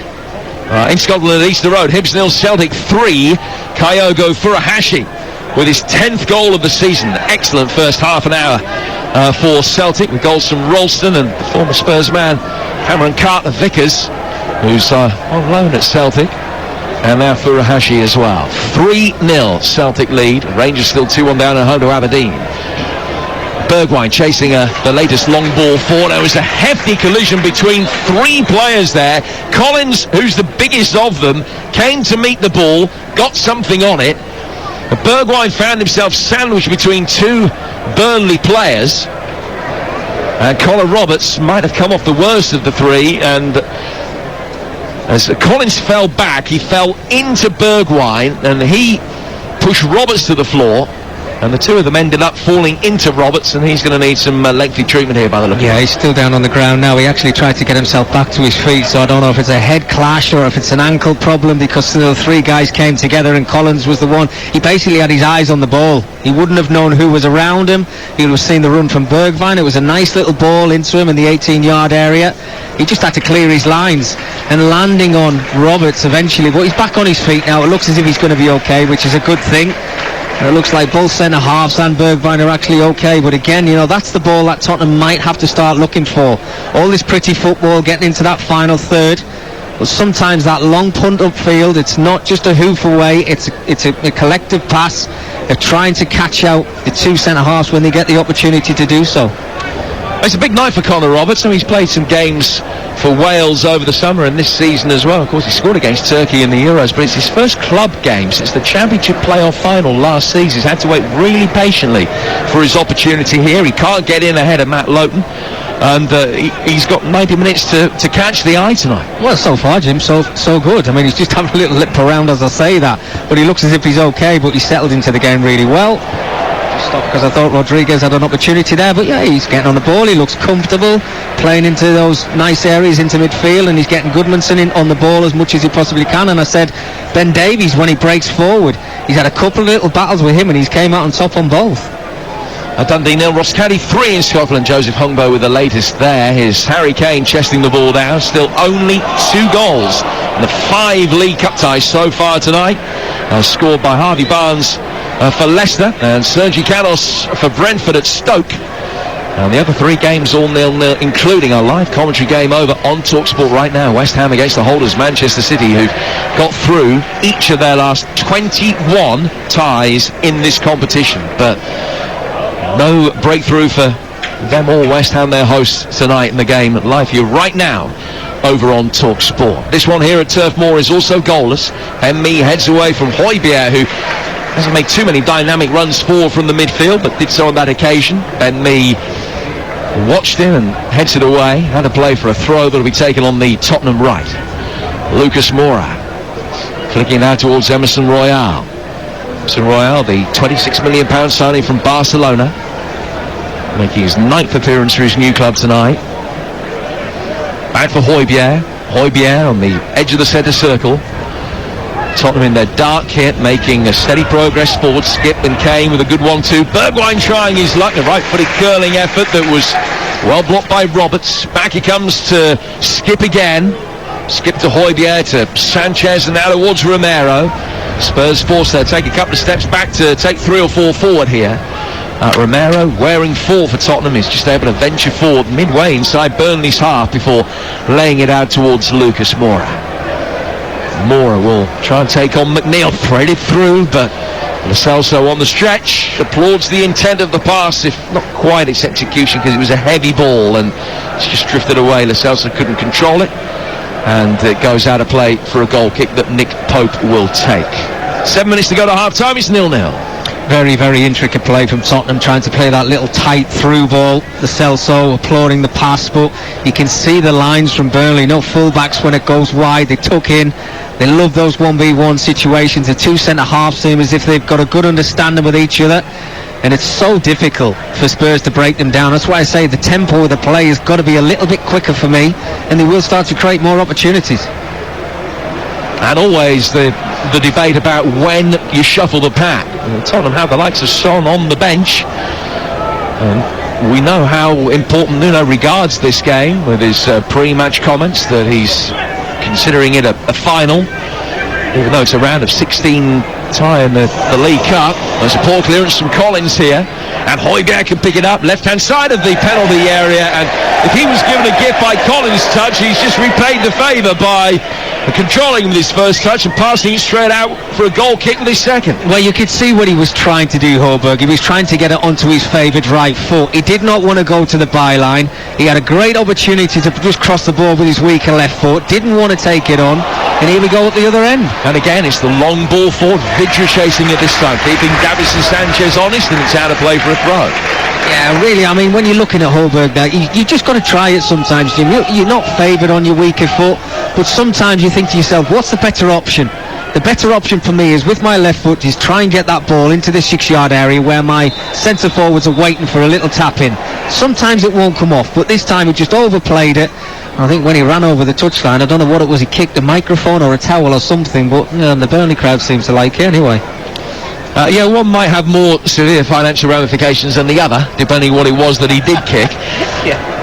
In Scotland at Easter Road, Hibs 0, Celtic 3. Kyogo Furuhashi with his 10th goal of the season. Excellent first half an hour for Celtic, with goals from Ralston and the former Spurs man Cameron Carter-Vickers, who's on loan at Celtic, and now Furuhashi as well. 3-0 Celtic lead. Rangers still 2-1 down at home to Aberdeen. Bergwijn chasing the latest long ball forward. There was a hefty collision between 3 players there. Collins, who's the biggest of them, came to meet the ball, got something on it. But Bergwijn found himself sandwiched between 2 Burnley players. And Connor Roberts might have come off the worst of the 3, and as Collins fell back, he fell into Bergwijn, and he pushed Roberts to the floor. And the two of them ended up falling into Roberts, and he's going to need some lengthy treatment here by the look of it. Yeah, he's still down on the ground now. He actually tried to get himself back to his feet, so I don't know if it's a head clash or if it's an ankle problem, because the three guys came together and Collins was the one. He basically had his eyes on the ball. He wouldn't have known who was around him. He was seeing the run from Bergwijn. It was a nice little ball into him in the 18-yard area. He just had to clear his lines, and landing on Roberts eventually. But he's back on his feet now. It looks as if he's going to be okay, which is a good thing. And it looks like both centre-halves and Bergwijn are actually okay. But again, that's the ball that Tottenham might have to start looking for. All this pretty football getting into that final third. But sometimes that long punt upfield, it's not just a hoof away. It's a collective pass. They're trying to catch out the two centre-halves when they get the opportunity to do so. It's a big night for Connor Roberts. So he's played some games for Wales over the summer and this season as well. Of course, he scored against Turkey in the Euros, but it's his first club game since the Championship playoff final last season. He's had to wait really patiently for his opportunity here. He can't get in ahead of Matt Lowton, and he's got 90 minutes to catch the eye tonight. Well, so far, Jim, so good. I mean, he's just having a little lip around as I say that, but he looks as if he's okay, but he's settled into the game really well. Stopped because I thought Rodriguez had an opportunity there, but yeah, he's getting on the ball. He looks comfortable playing into those nice areas into midfield, and he's getting Goodmanson in on the ball as much as he possibly can. And I said Ben Davies, when he breaks forward, he's had a couple of little battles with him and he's came out on top on both. Dundee 0, Ross County 3 in Scotland. Joseph Hungbo with the latest there. Here's Harry Kane chesting the ball down. Still only 2 goals in the 5 League Cup ties so far tonight. Scored by Harvey Barnes for Leicester and Sergi Canos for Brentford at Stoke. And the other 3 games all 0-0, including a live commentary game over on TalkSport right now. West Ham against the holders, Manchester City, who've got through each of their last 21 ties in this competition. But no breakthrough for them or West Ham, their hosts tonight in the game. Live for you right now over on TalkSport. This one here at Turf Moor is also goalless. Henry heads away from Højbjerg, who hasn't made too many dynamic runs forward from the midfield, but did so on that occasion. Ben Mee watched him and heads it away. Had to play for a throw that will be taken on the Tottenham right. Lucas Moura flicking out towards Emerson Royale. Emerson Royale, the £26 million signing from Barcelona, making his 9th appearance for his new club tonight. Back for Højbjerg. Højbjerg on the edge of the centre circle. Tottenham in their dark kit, making a steady progress forward. Skip and Kane with a good 1-2. Bergwijn trying his luck, a right-footed curling effort that was well blocked by Roberts. Back he comes to Skip again. Skip to Højbjerg, to Sanchez, and now towards Romero. Spurs forced to take a couple of steps back to take 3 or 4 forward here. Romero, wearing 4 for Tottenham, is just able to venture forward midway inside Burnley's half before laying it out towards Lucas Moura. Moura will try and take on McNeil, threaded through, but Lo Celso on the stretch applauds the intent of the pass, if not quite its execution, because it was a heavy ball and it's just drifted away. Lo Celso couldn't control it, and it goes out of play for a goal kick that Nick Pope will take. 7 minutes to go to half-time, it's 0-0. Very, very intricate play from Tottenham, trying to play that little tight through ball. Lo Celso applauding the pass, but you can see the lines from Burnley. No fullbacks when it goes wide. They tuck in. They love those 1v1 situations. The 2 centre-halves seem as if they've got a good understanding with each other. And it's so difficult for Spurs to break them down. That's why I say the tempo of the play has got to be a little bit quicker for me, and they will start to create more opportunities. And always the debate about when you shuffle the pack. Tottenham have the likes of Son on the bench, and we know how important Nuno regards this game with his pre-match comments that he's considering it a final, even though it's a round of 16 tie in the League Cup. There's a poor clearance from Collins here, and Højbjerg can pick it up left-hand side of the penalty area, and if he was given a gift by Collins' touch, he's just repaid the favour by controlling with his first touch and passing it straight out for a goal kick with his second. Well, you could see what he was trying to do, Højbjerg. He was trying to get it onto his favoured right foot. He did not want to go to the byline. He had a great opportunity to just cross the ball with his weaker left foot. Didn't want to take it on. And here we go at the other end. And again, it's the long ball forward. Vidra chasing it this time, keeping Davinson Sanchez honest, and it's out of play for a throw. Yeah, really, I mean, when you're looking at Højbjerg now, you just got to try it sometimes, Jim. You're not favoured on your weaker foot, but sometimes you think to yourself, what's the better option? the better option for me is with my left foot is try and get that ball into the 6-yard area where my centre forwards are waiting for a little tap in. Sometimes it won't come off, but this time he just overplayed it. I think when he ran over the touchline, I don't know what it was, he kicked a microphone or a towel or something, but the Burnley crowd seems to like it anyway. One might have more severe financial ramifications than the other, depending on what it was that he did kick.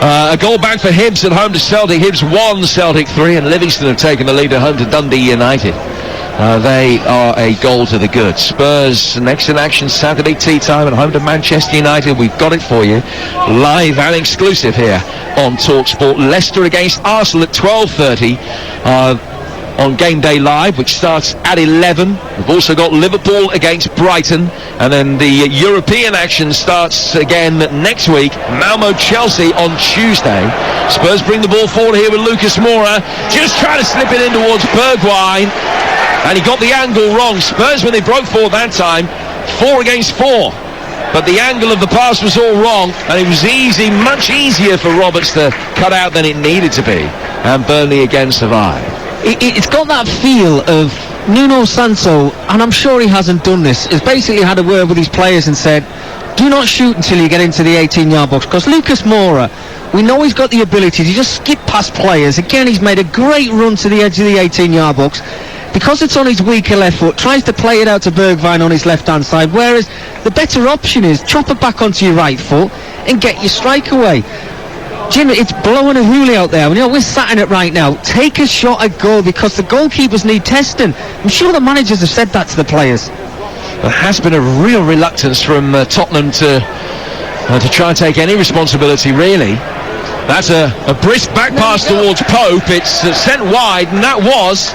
A goal back for Hibs at home to Celtic. Hibs 1, Celtic 3, and Livingston have taken the lead at home to Dundee United. They are a goal to the good. Spurs next in action Saturday tea time at home to Manchester United. We've got it for you live and exclusive here on TalkSport. Leicester against Arsenal at 12:30 on Game Day Live, which starts at 11. We've also got Liverpool against Brighton, and then the European action starts again next week. Malmo-Chelsea on Tuesday. Spurs bring the ball forward here with Lucas Moura, just trying to slip it in towards Bergwijn, and he got the angle wrong. Spurs, when they broke forward that time, 4 against 4. But the angle of the pass was all wrong, and it was much easier for Roberts to cut out than it needed to be, and Burnley again survived. It's got that feel of Nuno Santo, and I'm sure he hasn't done this, has basically had a word with his players and said, do not shoot until you get into the 18-yard box, because Lucas Moura, we know he's got the ability to just skip past players. Again, he's made a great run to the edge of the 18-yard box. Because it's on his weaker left foot, tries to play it out to Bergwijn on his left-hand side, whereas the better option is chop it back onto your right foot and get your strike away. Jim, it's blowing a hoolie out there. We're sat in it right now. Take a shot at goal, because the goalkeepers need testing. I'm sure the managers have said that to the players. There has been a real reluctance from Tottenham to try and take any responsibility, really. That's a brisk back pass towards Pope. It's sent wide, and that was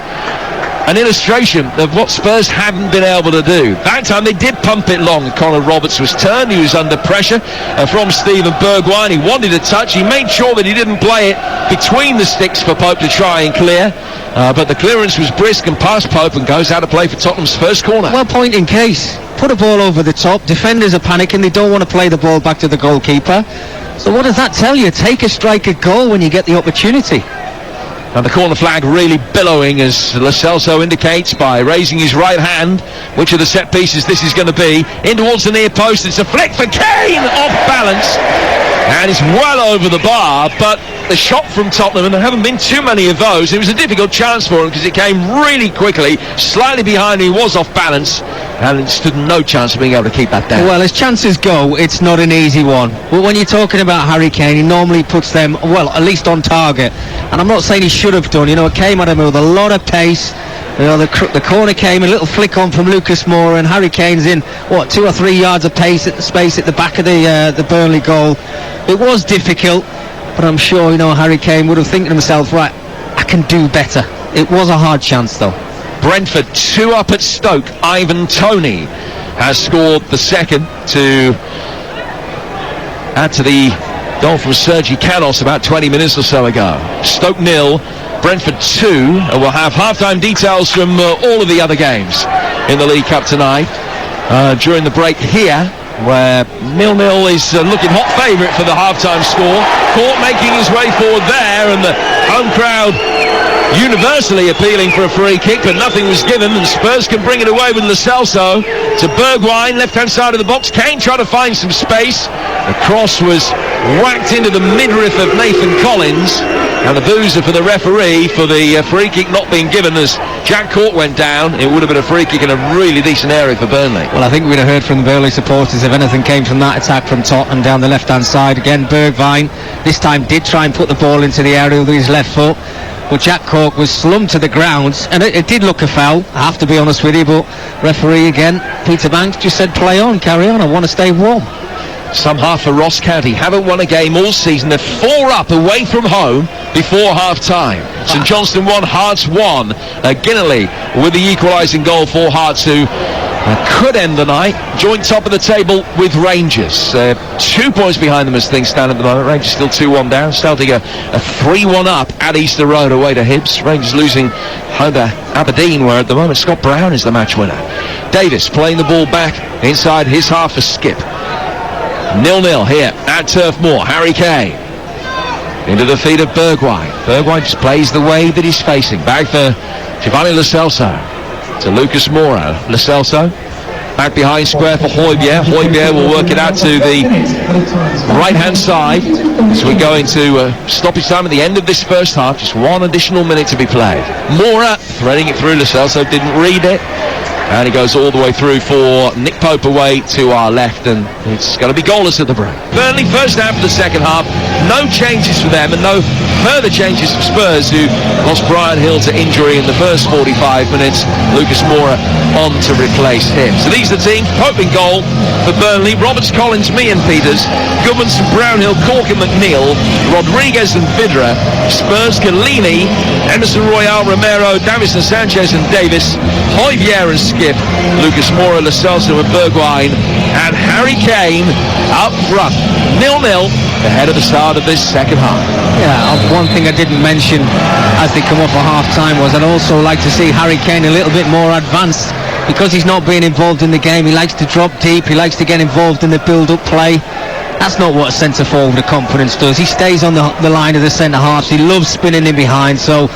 an illustration of what Spurs haven't been able to do. That time they did pump it long. Conor Roberts was turned. He was under pressure from Steven Bergwijn. He wanted a touch. He made sure that he didn't play it between the sticks for Pope to try and clear. But the clearance was brisk and past Pope, and goes out to play for Tottenham's first corner. Well, point in case. Put a ball over the top. Defenders are panicking. They don't want to play the ball back to the goalkeeper. So what does that tell you? Take a strike at goal when you get the opportunity. And the corner flag really billowing, as Lo Celso indicates by raising his right hand. Which of the set pieces this is going to be? In towards the near post. It's a flick for Kane, off balance, and it's well over the bar. But the shot from Tottenham, and there haven't been too many of those, it was a difficult chance for him because it came really quickly, slightly behind him. He was off balance, and it stood no chance of being able to keep that down. Well, as chances go, it's not an easy one. But when you're talking about Harry Kane, he normally puts them, well, at least on target. And I'm not saying he should have done. It came at him with a lot of pace. The corner came, a little flick on from Lucas Moura, and Harry Kane's in 2 or 3 yards of space at the back of the Burnley goal. It was difficult, but I'm sure Harry Kane would have thinking to himself, right, I can do better. It was a hard chance though. Brentford 2 up at Stoke. Ivan Toney has scored the second to add to the goal from Sergi Canos about 20 minutes or so ago. Stoke 0, Brentford 2, and we'll have half-time details from all of the other games in the League Cup tonight during the break here, where 0-0 is looking hot favourite for the half-time score. Court making his way forward there, and the home crowd universally appealing for a free kick, but nothing was given, and Spurs can bring it away with Lo Celso to Bergwijn, left-hand side of the box. Kane tried to find some space. The cross was whacked into the midriff of Nathan Collins, and the boozer for the referee for the free kick not being given as Jack Court went down. It would have been a free kick in a really decent area for Burnley. Well, I think we'd have heard from the Burnley supporters if anything came from that attack from Tottenham down the left-hand side. Again, Bergwijn this time did try and put the ball into the area with his left foot, but Jack Cork was slumped to the ground, and it did look a foul, I have to be honest with you, but referee again, Peter Banks, just said play on, carry on, I want to stay warm. Some half for Ross County haven't won a game all season. They're 4 up away from home before half-time. St Johnstone 1, Hearts 1. Ginnerly with the equalising goal for Hearts, who could end the night joint top of the table with Rangers. 2 points behind them as things stand at the moment. Rangers still 2-1 down. Celtic a 3-1 up at Easter Road away to Hibs. Rangers losing home to Aberdeen, where at the moment Scott Brown is the match winner. Davis playing the ball back inside his half for Skip. 0-0 here at Turf Moor. Harry Kane into the feet of Bergwijn. Bergwijn just plays the way that he's facing. Back for Giovanni Lo Celso. to Lucas Moura. Lo Celso back behind square for Højbjerg. Højbjerg will work it out to the right-hand side as we're going to stoppage time at the end of this first half. Just one additional minute to be played. Moura threading it through. Lo Celso didn't read it. And he goes all the way through for Nick Pope away to our left, and it's going to be goalless at the break. Burnley first half of the second half, no changes for them and no further changes for Spurs, who lost Brian Hill to injury in the first 45 minutes. Lucas Moura on to replace him. So these are the team. Pope in goal for Burnley, Roberts, Collins, Meehan, Peters, Goodmanson, Brownhill, Cork and McNeil, Rodriguez and Vidra, Spurs, Collini, Emerson Royale, Romero, Davison, Sanchez and Davis, Højbjerg and Skip, Lucas Moura, Lo Celso and Bergwijn, and Harry Kane up front. 0-0 ahead of the start of this second half. Yeah, one thing I didn't mention as they come off a half-time was I'd also like to see Harry Kane a little bit more advanced, because he's not being involved in the game. He likes to drop deep, he likes to get involved in the build-up play. That's not what a centre-forward of confidence does. He stays on the line of the centre-halves. He loves spinning in behind, so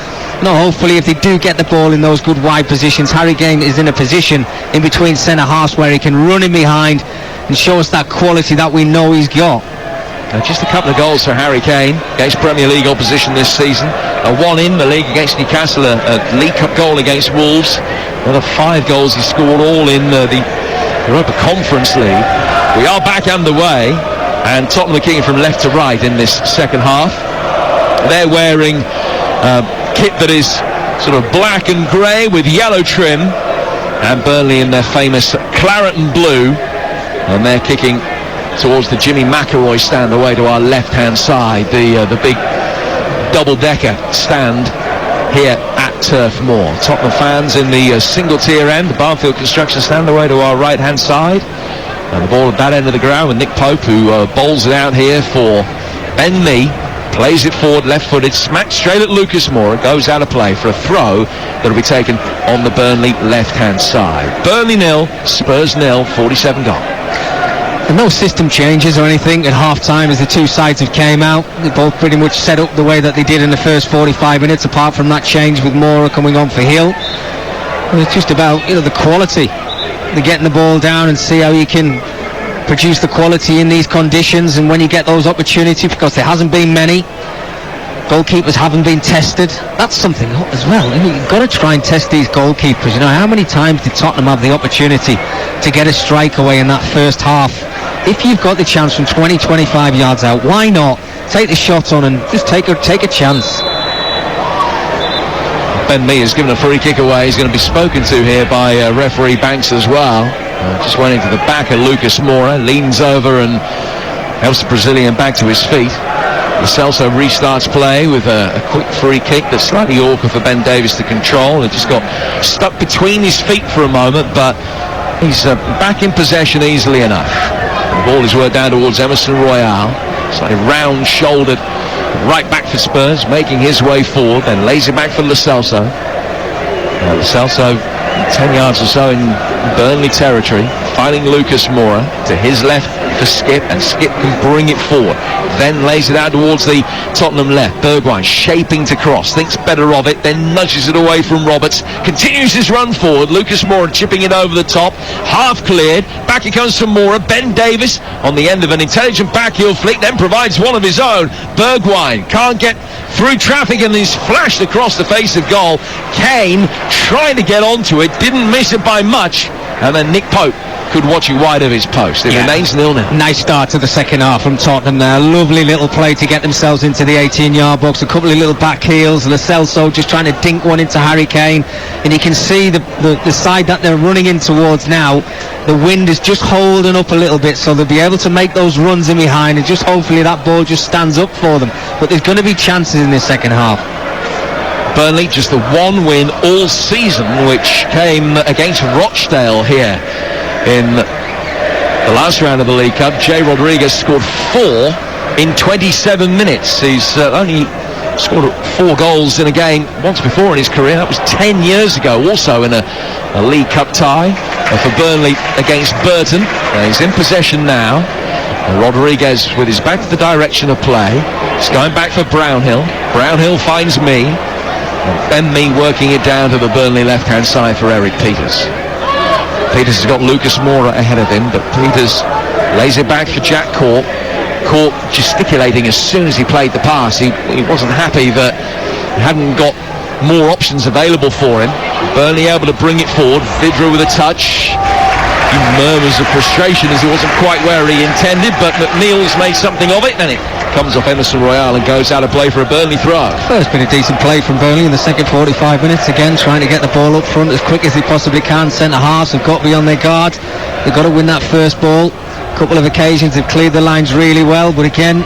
hopefully if they do get the ball in those good wide positions, Harry Kane is in a position in between centre-halves where he can run in behind and show us that quality that we know he's got. Just a couple of goals for Harry Kane against Premier League opposition this season. One in the league against Newcastle, a League Cup goal against Wolves. Another 5 goals he scored, all in the Europa Conference League. We are back underway, and Tottenham are kicking from left to right in this second half. They're wearing kit that is sort of black and grey with yellow trim, and Burnley in their famous claret and blue, and they're kicking towards the Jimmy McIlroy stand away to our left-hand side, the big double-decker stand here at Turf Moor. Tottenham fans in the single-tier end, the Barfield Construction stand away to our right-hand side, and the ball at that end of the ground with Nick Pope, who bowls it out here for Ben Mee, plays it forward, left-footed, smacked straight at Lucas Moura, goes out of play for a throw that'll be taken on the Burnley left-hand side. Burnley 0, Spurs 0, 47 gone. And no system changes or anything at half-time as the two sides have came out. They both pretty much set up the way that they did in the first 45 minutes, apart from that change with Moura coming on for Hill. And it's just about, the quality. They're getting the ball down and see how you can produce the quality in these conditions, and when you get those opportunities, because there hasn't been many, goalkeepers haven't been tested. That's something as well. You've got to try and test these goalkeepers. How many times did Tottenham have the opportunity to get a strike away in that first half? If you've got the chance from 20-25 yards out, why not take the shot on and just take a chance? Ben Mee has given a free kick away. He's going to be spoken to here by referee Banks as well. Just went into the back of Lucas Moura, leans over and helps the Brazilian back to his feet. Lo Celso restarts play with a quick free kick that's slightly awkward for Ben Davies to control. It just got stuck between his feet for a moment, but he's back in possession easily enough. The ball is worked down towards Emerson Royale, slightly round-shouldered right back for Spurs, making his way forward, then lays it back for Lo Celso. Lo Celso 10 yards or so in Burnley territory, finding Lucas Moura to his left for Skip, and Skip can bring it forward, then lays it out towards the Tottenham left. Bergwijn shaping to cross, thinks better of it, then nudges it away from Roberts, continues his run forward. Lucas Moura chipping it over the top, half cleared, back it comes from Moura. Ben Davies on the end of an intelligent backheel flick, then provides one of his own. Bergwijn can't get through traffic and is flashed across the face of goal. Kane trying to get onto it, didn't miss it by much, and then Nick Pope could watch it wide of his post. It remains 0-0. Nice start to the second half from Tottenham there. Lovely little play to get themselves into the 18-yard box. A couple of little back heels. Lo Celso just trying to dink one into Harry Kane. And you can see the side that they're running in towards now. The wind is just holding up a little bit, so they'll be able to make those runs in behind, and just hopefully that ball just stands up for them. But there's going to be chances in this second half. Burnley just the one win all season, which came against Rochdale here in the last round of the League Cup. Jay Rodriguez scored 4 in 27 minutes. He's only scored 4 goals in a game once before in his career. That was 10 years ago, also in a League Cup tie for Burnley against Burton. He's in possession now. Rodriguez with his back to the direction of play. He's going back for Brownhill. Brownhill finds Mee. And Ben Mee working it down to the Burnley left-hand side for Eric Peters. Peters has got Lucas Moura ahead of him, but Peters lays it back for Jack Cork. Cork gesticulating as soon as he played the pass. He wasn't happy that he hadn't got more options available for him. Burnley able to bring it forward. Vidra with a touch. He murmurs of frustration as he wasn't quite where he intended, but McNeil's made something of it, and it comes off Emerson Royale and goes out of play for a Burnley throw. First been a decent play from Burnley in the second 45 minutes, again trying to get the ball up front as quick as they possibly can. Centre halves have got to be on their guard. They've got to win that first ball. A couple of occasions they've cleared the lines really well, but again,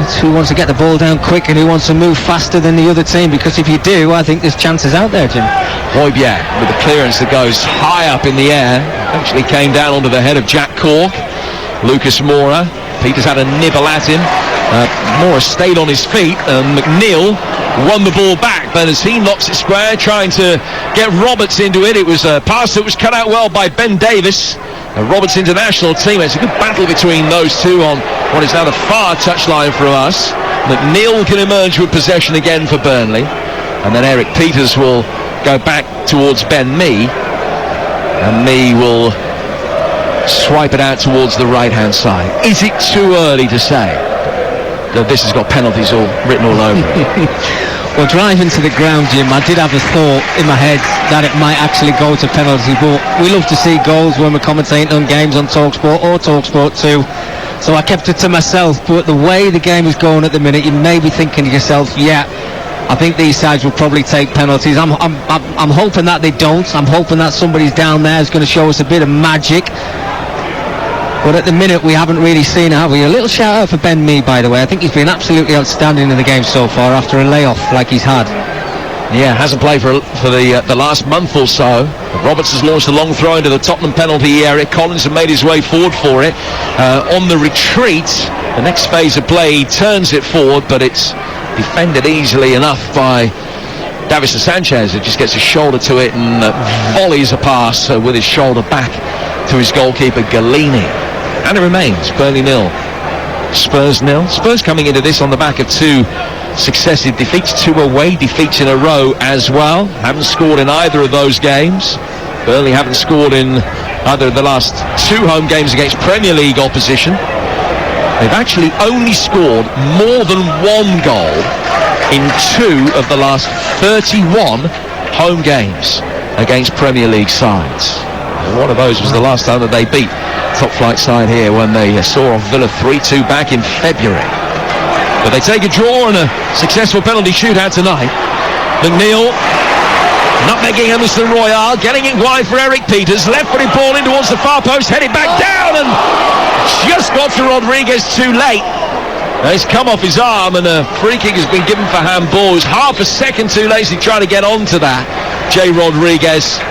it's who wants to get the ball down quick and who wants to move faster than the other team, because if you do, I think there's chances out there, Jim. Hojbjerg with a clearance that goes high up in the air, actually came down onto the head of Jack Cork. Lucas Moura, Peters had a nibble at him. Moura stayed on his feet, and McNeil won the ball back, but as he knocks it square, trying to get Roberts into it, it was a pass that was cut out well by Ben Davis, Roberts' international teammate. It's a good battle between those two on what is now the far touchline from us. McNeil can emerge with possession again for Burnley, and then Eric Peters will go back towards Ben Mee, and Mee will swipe it out towards the right-hand side. Is it too early to say that this has got penalties all written all over it? Well, driving to the ground, Jim, I did have a thought in my head that it might actually go to penalty, but we love to see goals when we're commentating on games on TalkSport or TalkSport 2, so I kept it to myself. But the way the game is going at the minute, you may be thinking to yourself, yeah, I think these sides will probably take penalties. I'm hoping that they don't. I'm hoping that somebody's down there is going to show us a bit of magic. But at the minute, we haven't really seen it, have we? A little shout out for Ben Mee, by the way. I think he's been absolutely outstanding in the game so far after a layoff like he's had. Yeah, hasn't played for the last month or so. Roberts has launched a long throw into the Tottenham penalty area. Collins has made his way forward for it. On the retreat, the next phase of play, he turns it forward, but it's defended easily enough by Davison Sanchez, who just gets his shoulder to it and volleys a pass with his shoulder back to his goalkeeper Galini. And it remains Burnley 0, Spurs 0. Spurs coming into this on the back of two successive defeats, two away defeats in a row as well. Haven't scored in either of those games. Burnley haven't scored in either of the last two home games against Premier League opposition. They've actually only scored more than one goal in two of the last 31 home games against Premier League sides. One of those was the last time that they beat top flight side here when they saw off Villa 3-2 back in February. But they take a draw and a successful penalty shootout tonight. McNeil nutmegging Emerson Royale, getting it wide for Eric Peters, left-footed ball in towards the far post, headed back down and just got to Rodriguez too late. It's come off his arm and a free kick has been given for handball. It was half a second too late, so he tried to get onto that, Jay Rodriguez.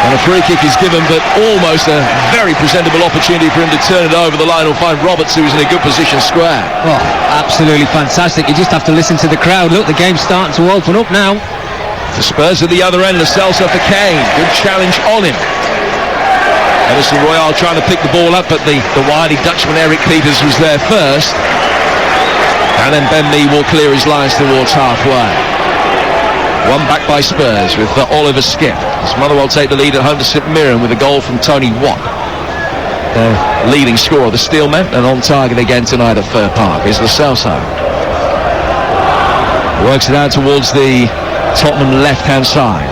And a free kick is given, but almost a very presentable opportunity for him to turn it over the line. Will find Roberts, who's in a good position square. Oh, absolutely fantastic. You just have to listen to the crowd. Look, the game's starting to open up now. The Spurs at the other end, Celso for Kane. Good challenge on him. Emerson Royale trying to pick the ball up, but the wily Dutchman Eric Peters was there first. And then Ben Mee will clear his lines towards halfway. One back by Spurs with Oliver Skipp. As Motherwell take the lead at home to St Mirren with a goal from Tony Watt, their leading scorer, the Steelmen, and on target again tonight at Fir Park is Lo Celso. Works it out towards the Tottenham left-hand side.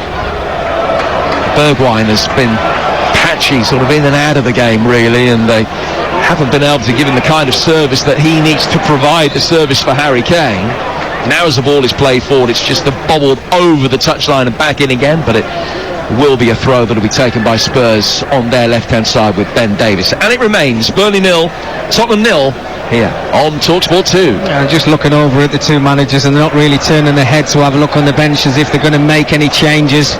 Bergwijn has been patchy, sort of in and out of the game really, and they haven't been able to give him the kind of service that he needs to provide the service for Harry Kane. Now as the ball is played forward, it's just bobbled over the touchline and back in again, but it will be a throw that will be taken by Spurs on their left-hand side with Ben Davis. And it remains Burnley 0, Tottenham 0 here on TalkSport 2. Just looking over at the two managers, and they're not really turning their heads to have a look on the bench as if they're going to make any changes.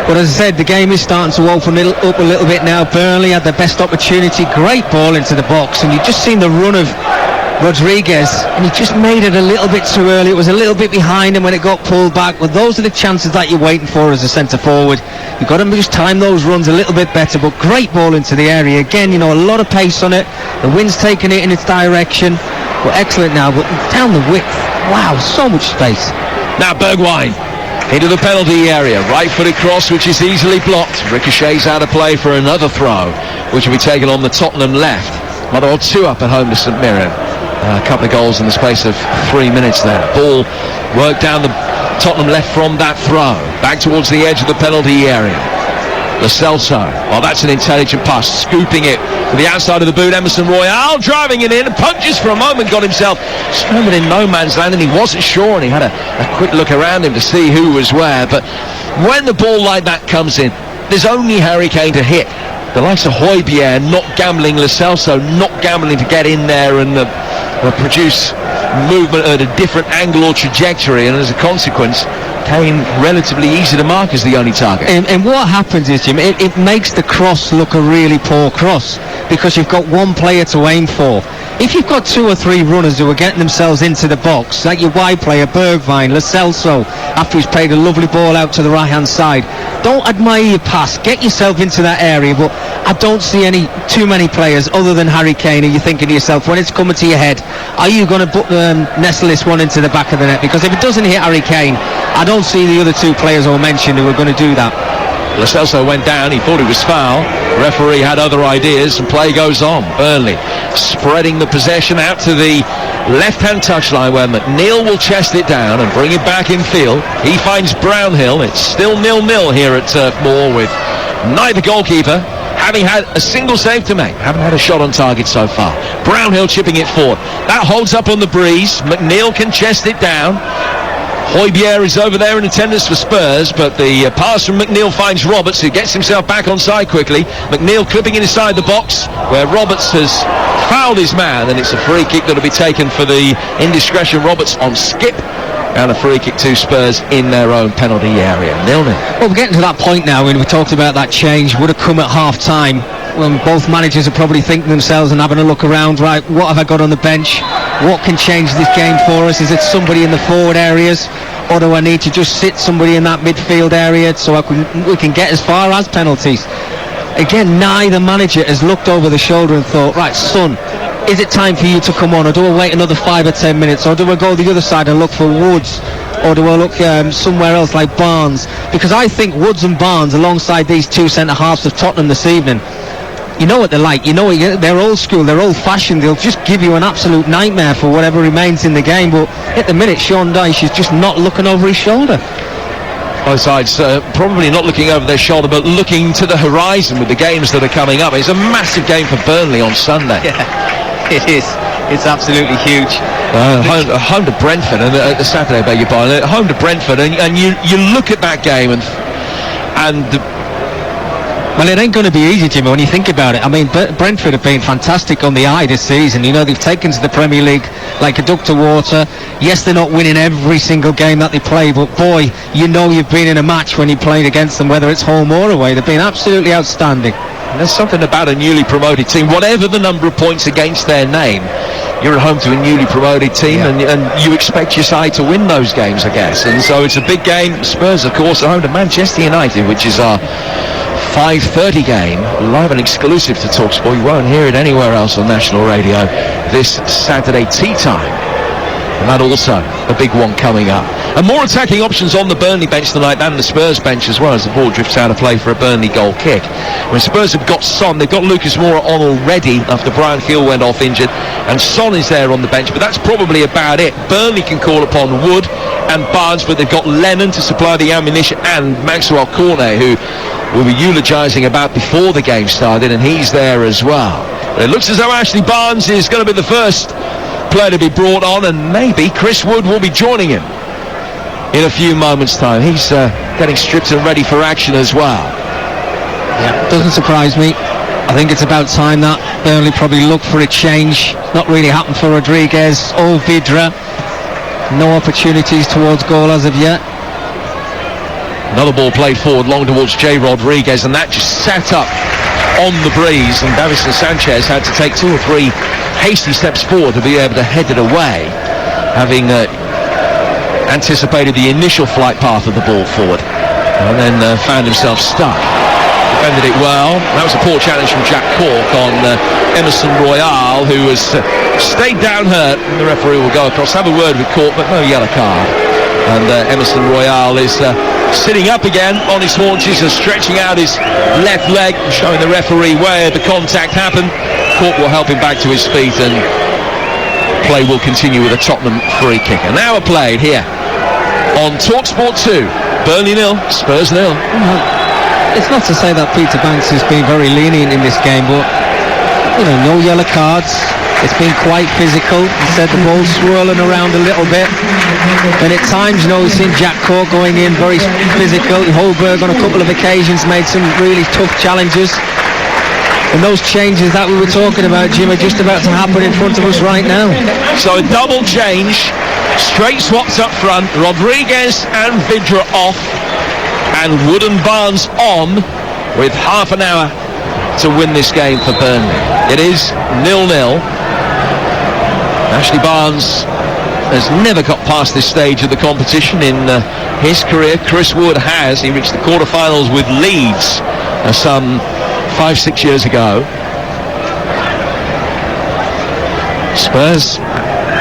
But as I said, the game is starting to open up a little bit now. Burnley had the best opportunity, great ball into the box, and you've just seen the run of Rodriguez, and he just made it a little bit too early. It was a little bit behind him when it got pulled back. But those are the chances that you're waiting for as a centre forward. You've got to just time those runs a little bit better. But great ball into the area again. You know, a lot of pace on it. The wind's taking it in its direction. But excellent now. But down the width, Wow, so much space. Now Bergwijn into the penalty area, right-footed cross which is easily blocked, ricochets out of play for another throw which will be taken on the Tottenham left. Motherwell 2 up at home to St Mirren. A couple of goals in the space of 3 minutes there. Ball worked down the Tottenham left from that throw, back towards the edge of the penalty area. Lo Celso, well, that's an intelligent pass, scooping it to the outside of the boot. Emerson Royale driving it in, punches for a moment, got himself scrambled in no man's land, and he wasn't sure, and he had a quick look around him to see who was where. But when the ball like that comes in, there's only Harry Kane to hit. The likes of Højbjerg not gambling, Lo Celso not gambling to get in there and produce movement at a different angle or trajectory, and as a consequence Kane relatively easy to mark as the only target. And what happens is, Jim, it makes the cross look a really poor cross because you've got one player to aim for. If you've got 2 or 3 runners who are getting themselves into the box, like your wide player Bergwijn, Lo Celso, after he's played a lovely ball out to the right hand side, don't admire your pass, get yourself into that area. But I don't see too many players other than Harry Kane, and you're thinking to yourself, when it's coming to your head, are you going to nestle this one into the back of the net? Because if it doesn't hit Harry Kane, I don't see the other 2 players I mentioned who are going to do that. Lo Celso went down, he thought it was foul. Referee had other ideas and play goes on. Burnley spreading the possession out to the left-hand touchline where McNeil will chest it down and bring it back in field. He finds Brownhill. It's still 0-0 here at Turf Moor with neither goalkeeper having had a single save to make. Haven't had a shot on target so far. Brownhill chipping it forward. That holds up on the breeze. McNeil can chest it down. Højbjerg is over there in attendance for Spurs, but the pass from McNeil finds Roberts, who gets himself back on side quickly. McNeil clipping inside the box where Roberts has fouled his man, and it's a free kick that will be taken for the indiscretion. Roberts on skip, and a free kick to Spurs in their own penalty area. 0-0. Well, we're getting to that point now when we talked about that change would have come at half time, when both managers are probably thinking themselves and having a look around, right, what have I got on the bench? What can change this game for us? Is it somebody in the forward areas, or do I need to just sit somebody in that midfield area so we can get as far as penalties? Again, neither manager has looked over the shoulder and thought, right, son, is it time for you to come on, or do I wait another 5 or 10 minutes, or do I go the other side and look for Woods, or do I look somewhere else like Barnes? Because I think Woods and Barnes, alongside these 2 centre-halves of Tottenham this evening, you know what they're like, they're old school, they're old fashioned, they'll just give you an absolute nightmare for whatever remains in the game. But at the minute, Sean Dyche is just not looking over his shoulder. Both sides probably not looking over their shoulder, but looking to the horizon with the games that are coming up. It's a massive game for Burnley on Sunday. Yeah, it is. It's absolutely huge. Home to Brentford, and Saturday, beg your pardon, home to Brentford, and you look at that game and well, it ain't going to be easy, Jimmy, when you think about it. I mean, Brentford have been fantastic on the eye this season. They've taken to the Premier League like a duck to water. Yes, they're not winning every single game that they play, but boy, you've been in a match when you played against them, whether it's home or away. They've been absolutely outstanding. And there's something about a newly promoted team, whatever the number of points against their name, you're at home to a newly promoted team, and you expect your side to win those games, I guess. And so it's a big game. Spurs, of course, are home to Manchester United, which is our 5:30 game, live and exclusive to TalkSport. You won't hear it anywhere else on national radio this Saturday tea time. And that also a big one coming up. And more attacking options on the Burnley bench tonight than the Spurs bench as well, as the ball drifts out of play for a Burnley goal kick. When Spurs have got Son, they've got Lucas Moura on already after Brian Hill went off injured, and Son is there on the bench, but that's probably about it. Burnley can call upon Wood and Barnes, but they've got Lennon to supply the ammunition, and Maxwell Cornet, who we were eulogising about before the game started, and he's there as well. But it looks as though Ashley Barnes is going to be the first player to be brought on, and maybe Chris Wood will be joining him in a few moments' time. He's getting stripped and ready for action as well. Yeah, doesn't surprise me. I think it's about time that Burnley probably look for a change. Not really happened for Rodriguez or Vidra. No opportunities towards goal as of yet. Another ball played forward long towards Jay Rodriguez, and that just sat up on the breeze, and Davison Sanchez had to take 2 or 3 hasty steps forward to be able to head it away, having anticipated the initial flight path of the ball forward, and then found himself stuck. defended it well. That was a poor challenge from Jack Cork on Emerson Royale, who has stayed down hurt. And the referee will go across, have a word with Cork, but no yellow card. And Emerson Royale is sitting up again on his haunches and stretching out his left leg, showing the referee where the contact happened. Cork will help him back to his feet, and play will continue with a Tottenham free kick. An hour played here on TalkSport 2. Burnley 0, Spurs 0. It's not to say that Peter Banks has been very lenient in this game, but no yellow cards. It's been quite physical. He said the ball's swirling around a little bit, and at times, we've seen Jack Cork going in very physical. Holberg on a couple of occasions made some really tough challenges, and those changes that we were talking about, Jim, are just about to happen in front of us right now. So a double change, straight swaps up front. Rodriguez and Vidra off, and Wood and Barnes on, with half an hour to win this game for Burnley. It is 0-0. Ashley Barnes has never got past this stage of the competition in his career. Chris Wood has. He reached the quarterfinals with Leeds some 5-6 years ago. Spurs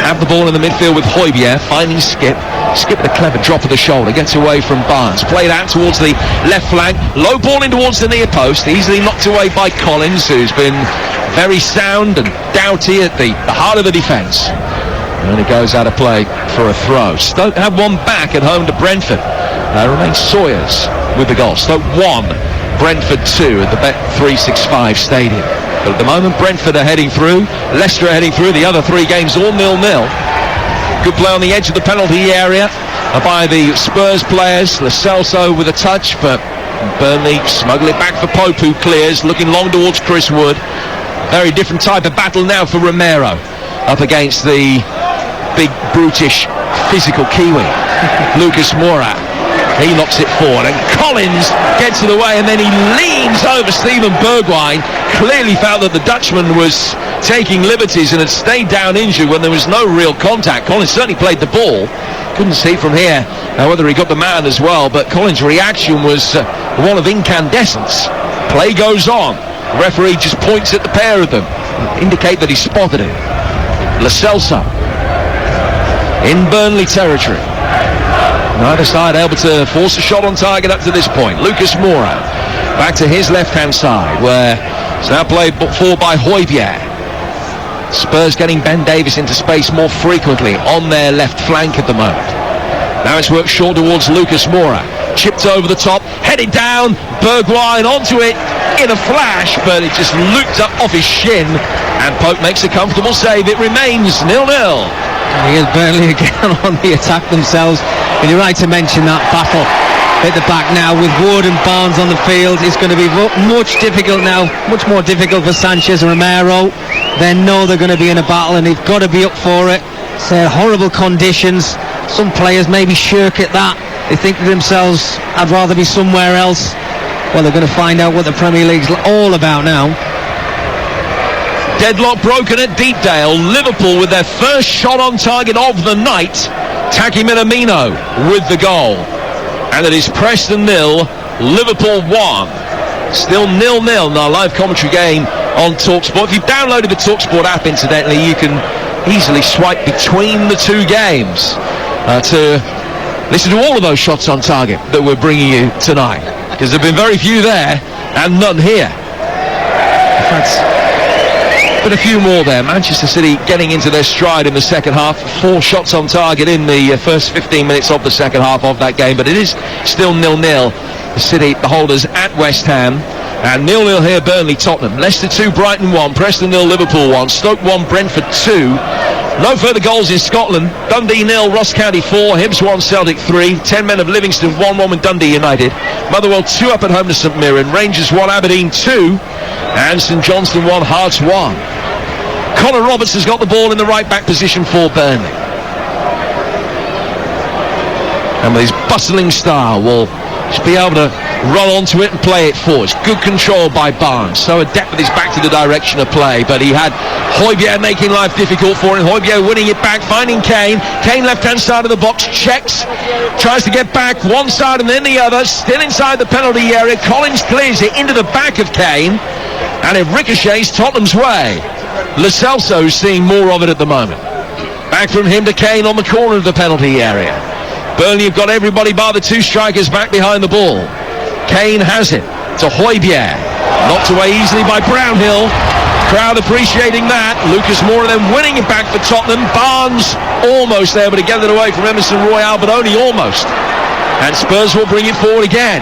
have the ball in the midfield with Højbjerg, finding Skip. Skip with a clever drop of the shoulder, gets away from Barnes, played out towards the left flank, low ball in towards the near post, easily knocked away by Collins, who's been very sound and doughty at the heart of the defence. And it goes out of play for a throw. Stoke have one back at home to Brentford. Remains Sawyers with the goal. Stoke 1, Brentford 2 at the Bet365 Stadium. But at the moment, Brentford are heading through, Leicester are heading through, the other 3 games all 0-0. Good play on the edge of the penalty area by the Spurs players. Lo Celso with a touch, but Burnley smuggle it back for Pope, who clears, looking long towards Chris Wood. Very different type of battle now for Romero, up against the big, brutish, physical Kiwi. Lucas Moura, he knocks it forward, and Collins gets in the way, and then he leans over Steven Bergwijn. Clearly felt that the Dutchman was taking liberties and had stayed down injured when there was no real contact. Collins certainly played the ball. Couldn't see from here whether he got the man as well, but Collins' reaction was one of incandescence. Play goes on. The referee just points at the pair of them, indicate that he spotted it. Lo Celso in Burnley territory. Neither side able to force a shot on target up to this point. Lucas Moura back to his left-hand side, where it's now played for by Højbjerg. Spurs getting Ben Davies into space more frequently on their left flank at the moment. Now it's worked short towards Lucas Moura. Chipped over the top, headed down, Bergwijn onto it in a flash, but it just looped up off his shin, and Pope makes a comfortable save. It remains 0-0. Here's Burnley again on the attack themselves, and you're right to mention that battle at the back now with Wood and Barnes on the field. It's going to be much more difficult for Sanchez and Romero. They know they're going to be in a battle, and they've got to be up for it. It's horrible conditions. Some players maybe shirk at that. They think to themselves, I'd rather be somewhere else. Well, they're going to find out what the Premier League's all about now. Deadlock broken at Deepdale. Liverpool with their first shot on target of the night. Taki Minamino with the goal. And it is Preston 0, Liverpool 1. Still 0-0 in our live commentary game on TalkSport. If you've downloaded the TalkSport app, incidentally, you can easily swipe between the 2 games to listen to all of those shots on target that we're bringing you tonight, because there have been very few there and none here. But a few more there. Manchester City getting into their stride in the second half. 4 shots on target in the first 15 minutes of the second half of that game, but it is still 0-0. The City, the holders at West Ham, and 0-0 here, Burnley, Tottenham. Leicester 2, Brighton 1, Preston 0, Liverpool 1, Stoke 1, Brentford 2. No further goals in Scotland. Dundee 0, Ross County 4, Hibs 1, Celtic 3, 10 men of Livingston 1-1 with Dundee United. Motherwell 2 up at home to St Mirren, Rangers 1, Aberdeen 2, and St Johnstone 1, Hearts 1. Connor Roberts has got the ball in the right back position for Burnley. And with his bustling style will just be able to run onto it and play it forwards. Good control by Barnes. So adept with his back to the direction of play, but he had Højbjerg making life difficult for him. Højbjerg winning it back, finding Kane. Kane left-hand side of the box, checks, tries to get back one side and then the other, still inside the penalty area. Collins clears it into the back of Kane, and it ricochets Tottenham's way. Lo Celso seeing more of it at the moment. Back from him to Kane on the corner of the penalty area. Burnley have got everybody bar the two strikers back behind the ball. Kane has it to Højbjerg. Knocked away easily by Brownhill. Crowd appreciating that. Lucas Moura then winning it back for Tottenham. Barnes almost able to get it away from Emerson Royal, but only almost. And Spurs will bring it forward again.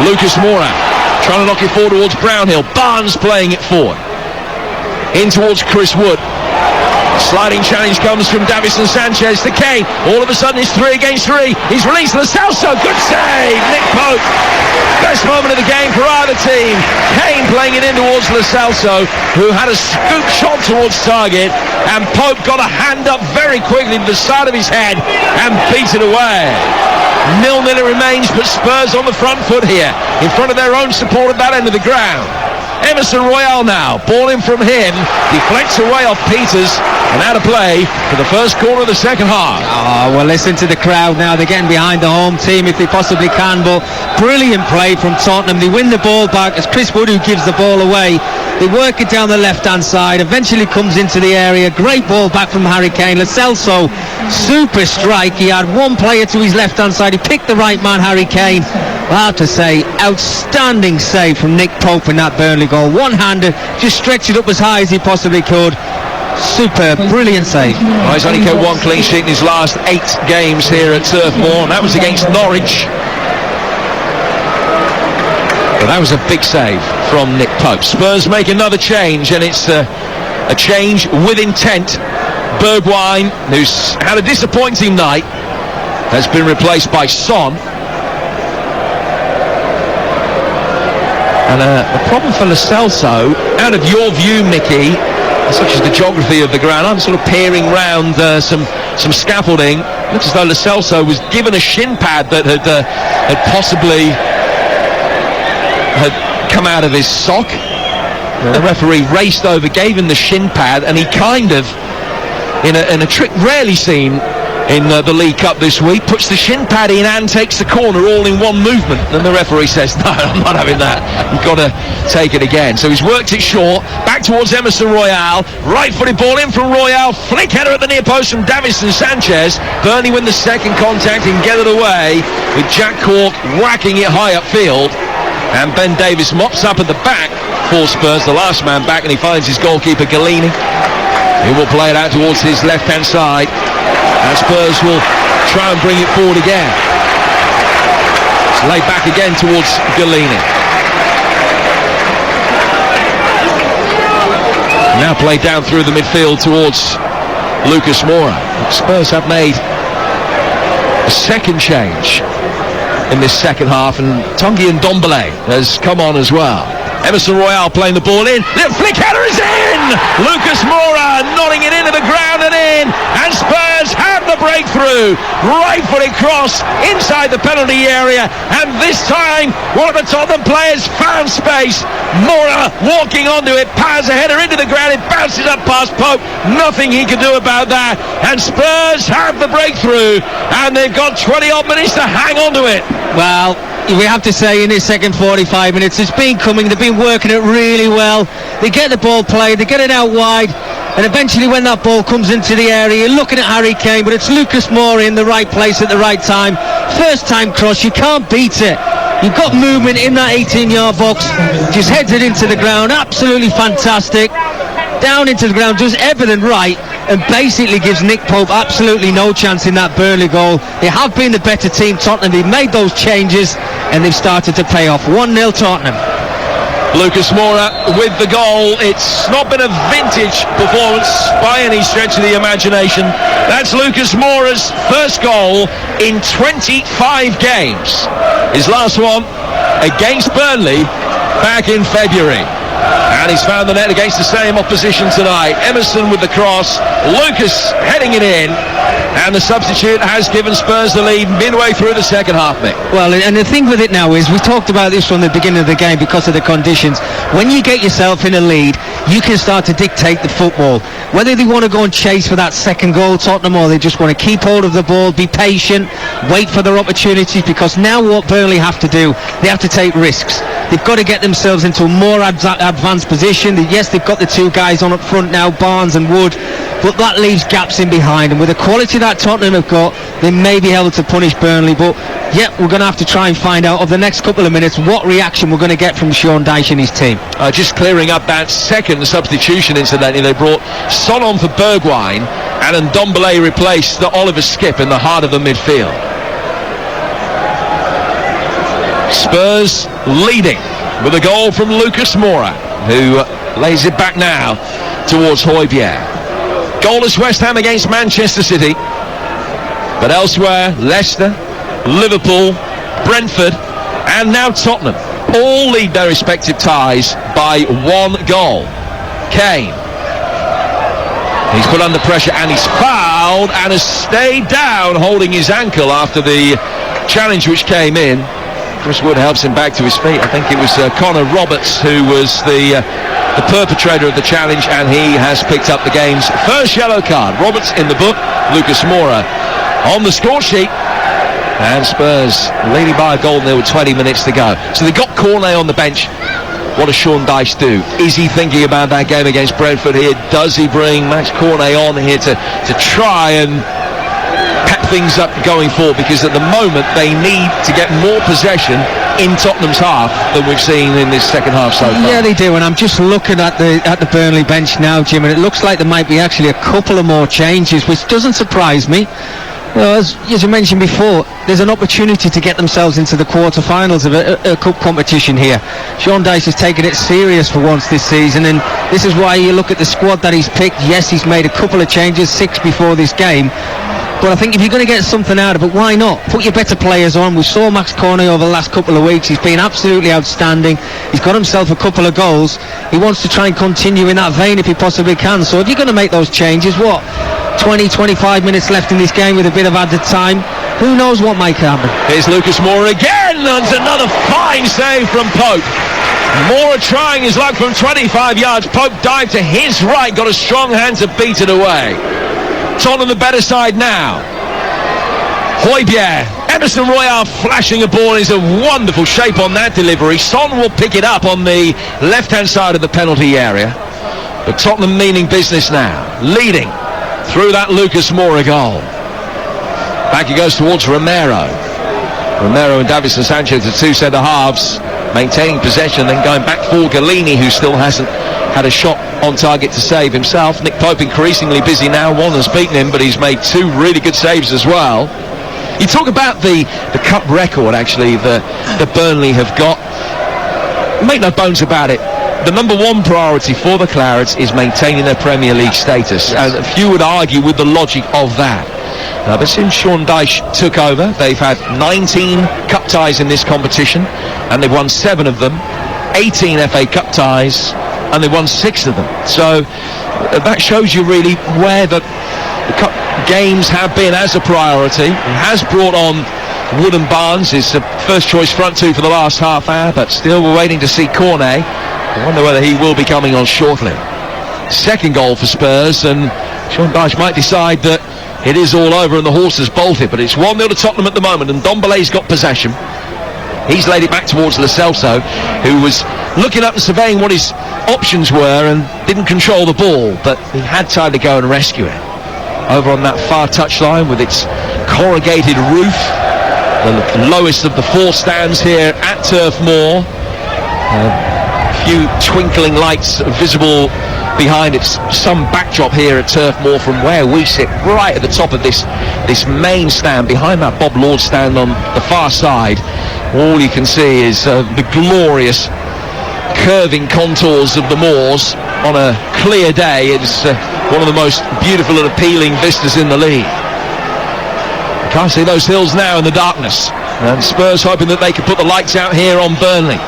Lucas Moura trying to knock it forward towards Brownhill. Barnes playing it forward. In towards Chris Wood. Sliding challenge comes from Davinson Sanchez to Kane. All of a sudden it's 3 against 3. He's released Lo Celso. Good save. Nick Pope. Best moment of the game for either team. Kane playing it in towards Lo Celso, who had a scoop shot towards target, and Pope got a hand up very quickly to the side of his head and beat it away. 0-0 it remains, but Spurs on the front foot here, in front of their own support at that end of the ground. Emerson Royal now, ball in from him, deflects away off Peters, and out of play for the first quarter of the second half. Oh, well, listen to the crowd now. They're getting behind the home team if they possibly can, but brilliant play from Tottenham. They win the ball back. It's Chris Wood who gives the ball away. They work it down the left-hand side, eventually comes into the area. Great ball back from Harry Kane. Lo Celso, super strike. He had one player to his left-hand side. He picked the right man, Harry Kane. I have to say, outstanding save from Nick Pope in that Burnley goal. One-handed, just stretched it up as high as he possibly could. Superb, brilliant save. Well, he's only kept one clean sheet in his last 8 games here at Turf Moor, and that was against Norwich. But that was a big save from Nick Pope. Spurs make another change, and it's a change with intent. Bergwijn, who's had a disappointing night, has been replaced by Son. And the problem for Lo Celso, out of your view, Mickey, such as the geography of the ground, I'm sort of peering round some scaffolding. Looks as though Lo Celso was given a shin pad that had possibly had come out of his sock. The referee raced over, gave him the shin pad, and he kind of, in a trick rarely seen in the League Cup this week, puts the shin pad in and takes the corner all in one movement. And the referee says, no, I'm not having that. You've got to take it again. So he's worked it short, back towards Emerson Royal. Right-footed ball in from Royal. Flick header at the near post from Davinson Sanchez. Burnley win the second contact and get it away, with Jack Cork whacking it high upfield. And Ben Davies mops up at the back for Spurs, the last man back, and he finds his goalkeeper Galini. He will play it out towards his left-hand side. And Spurs will try and bring it forward again. It's laid back again towards Galini. Now played down through the midfield towards Lucas Moura. Spurs have made a second change in this second half, and Tanguy Ndombele has come on as well. Emerson Royal playing the ball in. The flick header is in! Lucas Moura nodding it into the ground and in. And Spurs have the breakthrough. Right-footed cross inside the penalty area. And this time, one of the Tottenham players found space. Moura walking onto it, powers a header into the ground. It bounces up past Pope. Nothing he can do about that. And Spurs have the breakthrough. And they've got 20-odd minutes to hang on to it. Well, we have to say in this second 45 minutes, it's been coming. They've been working it really well. They get the ball played, they get it out wide, and eventually when that ball comes into the area, you're looking at Harry Kane, but it's Lucas Moura in the right place at the right time. First time cross, you can't beat it. You've got movement in that 18-yard box, just heads it into the ground, absolutely fantastic. Down into the ground, does everything right, and basically gives Nick Pope absolutely no chance in that Burnley goal. They have been the better team, Tottenham. They've made those changes and they've started to pay off. 1-0 Tottenham. Lucas Moura with the goal. It's not been a vintage performance by any stretch of the imagination. That's Lucas Moura's first goal in 25 games. His last one against Burnley back in February. And he's found the net against the same opposition tonight. Emerson with the cross, Lucas heading it in, and the substitute has given Spurs the lead midway through the second half, Mick. Well, and the thing with it now is, we talked about this from the beginning of the game because of the conditions. When you get yourself in a lead, you can start to dictate the football. Whether they want to go and chase for that second goal, Tottenham, or they just want to keep hold of the ball, be patient, wait for their opportunities, because now what Burnley have to do, they have to take risks. They've got to get themselves into a more advanced position. Yes, they've got the two guys on up front now, Barnes and Wood, but that leaves gaps in behind, and with the quality that Tottenham have got, they may be able to punish Burnley. But yeah, we're going to have to try and find out over the next couple of minutes what reaction we're going to get from Sean Dyche and his team. Just clearing up that second substitution, incidentally, they brought Son on for Bergwijn, and Ndombele replaced the Oliver Skip in the heart of the midfield. Spurs leading with a goal from Lucas Moura, who lays it back now towards Højbjerg. Goalless West Ham against Manchester City, but elsewhere Leicester, Liverpool, Brentford, and now Tottenham all lead their respective ties by 1 goal. Kane, he's put under pressure and he's fouled and has stayed down, holding his ankle after the challenge which came in. Chris Wood helps him back to his feet. I think it was Connor Roberts who was the perpetrator of the challenge, and he has picked up the game's first yellow card. Roberts in the book, Lucas Moura on the score sheet, and Spurs leading by a goal there with 20 minutes to go. So they got Cornet on the bench. What does Sean Dyche do? Is he thinking about that game against Brentford here? Does he bring Max Cornet on here to try and pep things up going forward? Because at the moment they need to get more possession in Tottenham's half than we've seen in this second half so far. Yeah, they do, and I'm just looking at the Burnley bench now, Jim, and it looks like there might be actually a couple of more changes, which doesn't surprise me. As you mentioned before, there's an opportunity to get themselves into the quarter-finals of a cup competition here. Sean Dyche has taken it serious for once this season, and this is why you look at the squad that he's picked. Yes, he's made a couple of changes, 6 before this game, but I think if you're going to get something out of it, why not? Put your better players on. We saw Max Cornet over the last couple of weeks. He's been absolutely outstanding. He's got himself a couple of goals. He wants to try and continue in that vein if he possibly can. So if you're going to make those changes, 20-25 minutes left in this game with a bit of added time, who knows what might happen. Here's Lucas Moura again, and another fine save from Pope. Moura trying his luck from 25 yards. Pope dived to his right, got a strong hand to beat it away. Tottenham the better side now. Højbjerg, Emerson Royale flashing a ball. Is a wonderful shape on that delivery. Son will pick it up on the left-hand side of the penalty area. But Tottenham meaning business now, leading through that Lucas Moura goal. Back he goes towards Romero. Romero and Davinson Sanchez, the two centre-halves, maintaining possession, then going back for Galini, who still hasn't had a shot on target to save himself. Nick Pope increasingly busy now. One has beaten him, but he's made 2 really good saves as well. You talk about the cup record, actually, that Burnley have got. Make no bones about it. The number 1 priority for the Clarets is maintaining their Premier League status, and a few would argue with the logic of that. But since Sean Dyche took over, they've had 19 cup ties in this competition, and they've won 7 of them, 18 FA Cup ties, and they've won 6 of them. So that shows you really where the cup games have been as a priority. He has brought on Wood and Barnes, his first choice front 2 for the last half hour, but still we're waiting to see Cornet. I wonder whether he will be coming on shortly. Second goal for Spurs, and Sean Dyche might decide that it is all over and the horse has bolted, but it's 1-0 to Tottenham at the moment, and Ndombele's got possession. He's laid it back towards Lo Celso, who was looking up and surveying what his options were and didn't control the ball, but he had time to go and rescue it. Over on that far touchline with its corrugated roof, the lowest of the 4 stands here at Turf Moor. A few twinkling lights visible behind it. Some backdrop here at Turf Moor from where we sit, right at the top of this main stand, behind that Bob Lord stand on the far side. All you can see is the glorious curving contours of the moors on a clear day. It's one of the most beautiful and appealing vistas in the league. You can't see those hills now in the darkness, and Spurs hoping that they can put the lights out here on Burnley.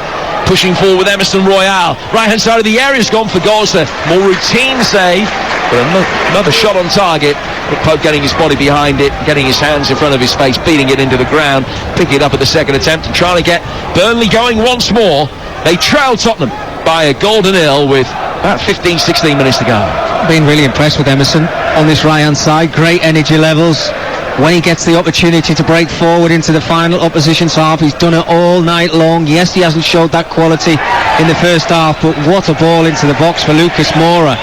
pushing forward with Emerson Royale. Right-hand side of the area's gone for goals. The more routine save, but another shot on target. Nick Pope getting his body behind it, getting his hands in front of his face, beating it into the ground, picking it up at the second attempt and trying to get Burnley going once more. They trail Tottenham by a goal to nil with about 15-16 minutes to go. Been really impressed with Emerson on this right-hand side. Great energy levels. When he gets the opportunity to break forward into the final opposition's half, he's done it all night long. Yes, he hasn't showed that quality in the first half, but what a ball into the box for Lucas Moura.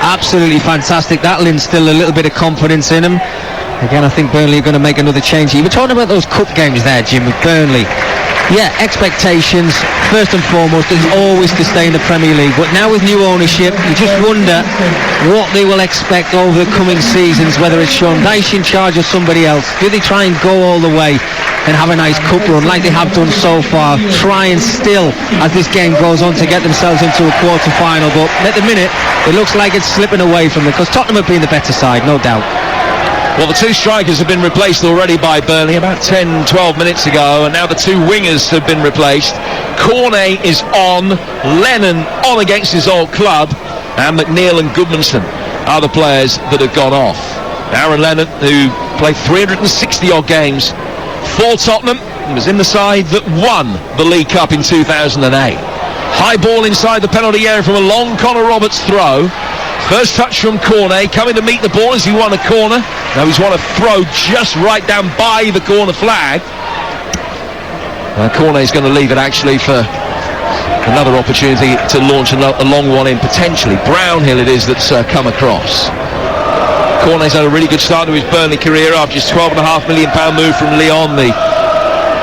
Absolutely fantastic. That'll instill a little bit of confidence in him. Again, I think Burnley are going to make another change. You were talking about those cup games there, Jim, with Burnley. Yeah, expectations, first and foremost, is always to stay in the Premier League. But now with new ownership, you just wonder what they will expect over the coming seasons, whether it's Sean Dyche in charge or somebody else. Do they try and go all the way and have a nice cup run like they have done so far? Try and still, as this game goes on, to get themselves into a quarter-final. But at the minute, it looks like it's slipping away from them, because Tottenham have been the better side, no doubt. Well, the two strikers have been replaced already by Burnley about 10-12 minutes ago, and now the two wingers have been replaced. Cornet is on, Lennon on against his old club, and McNeil and Goodmanson are the players that have gone off. Aaron Lennon, who played 360-odd games for Tottenham, was in the side that won the League Cup in 2008. High ball inside the penalty area from a long Connor Roberts throw. First touch from Cornet, coming to meet the ball as he won a corner. Now he's won a throw just right down by the corner flag. Cornet's going to leave it actually for another opportunity to launch a long one in, potentially. Brownhill it is that's come across. Cornet's had a really good start to his Burnley career after his £12.5 million move from Lyon, the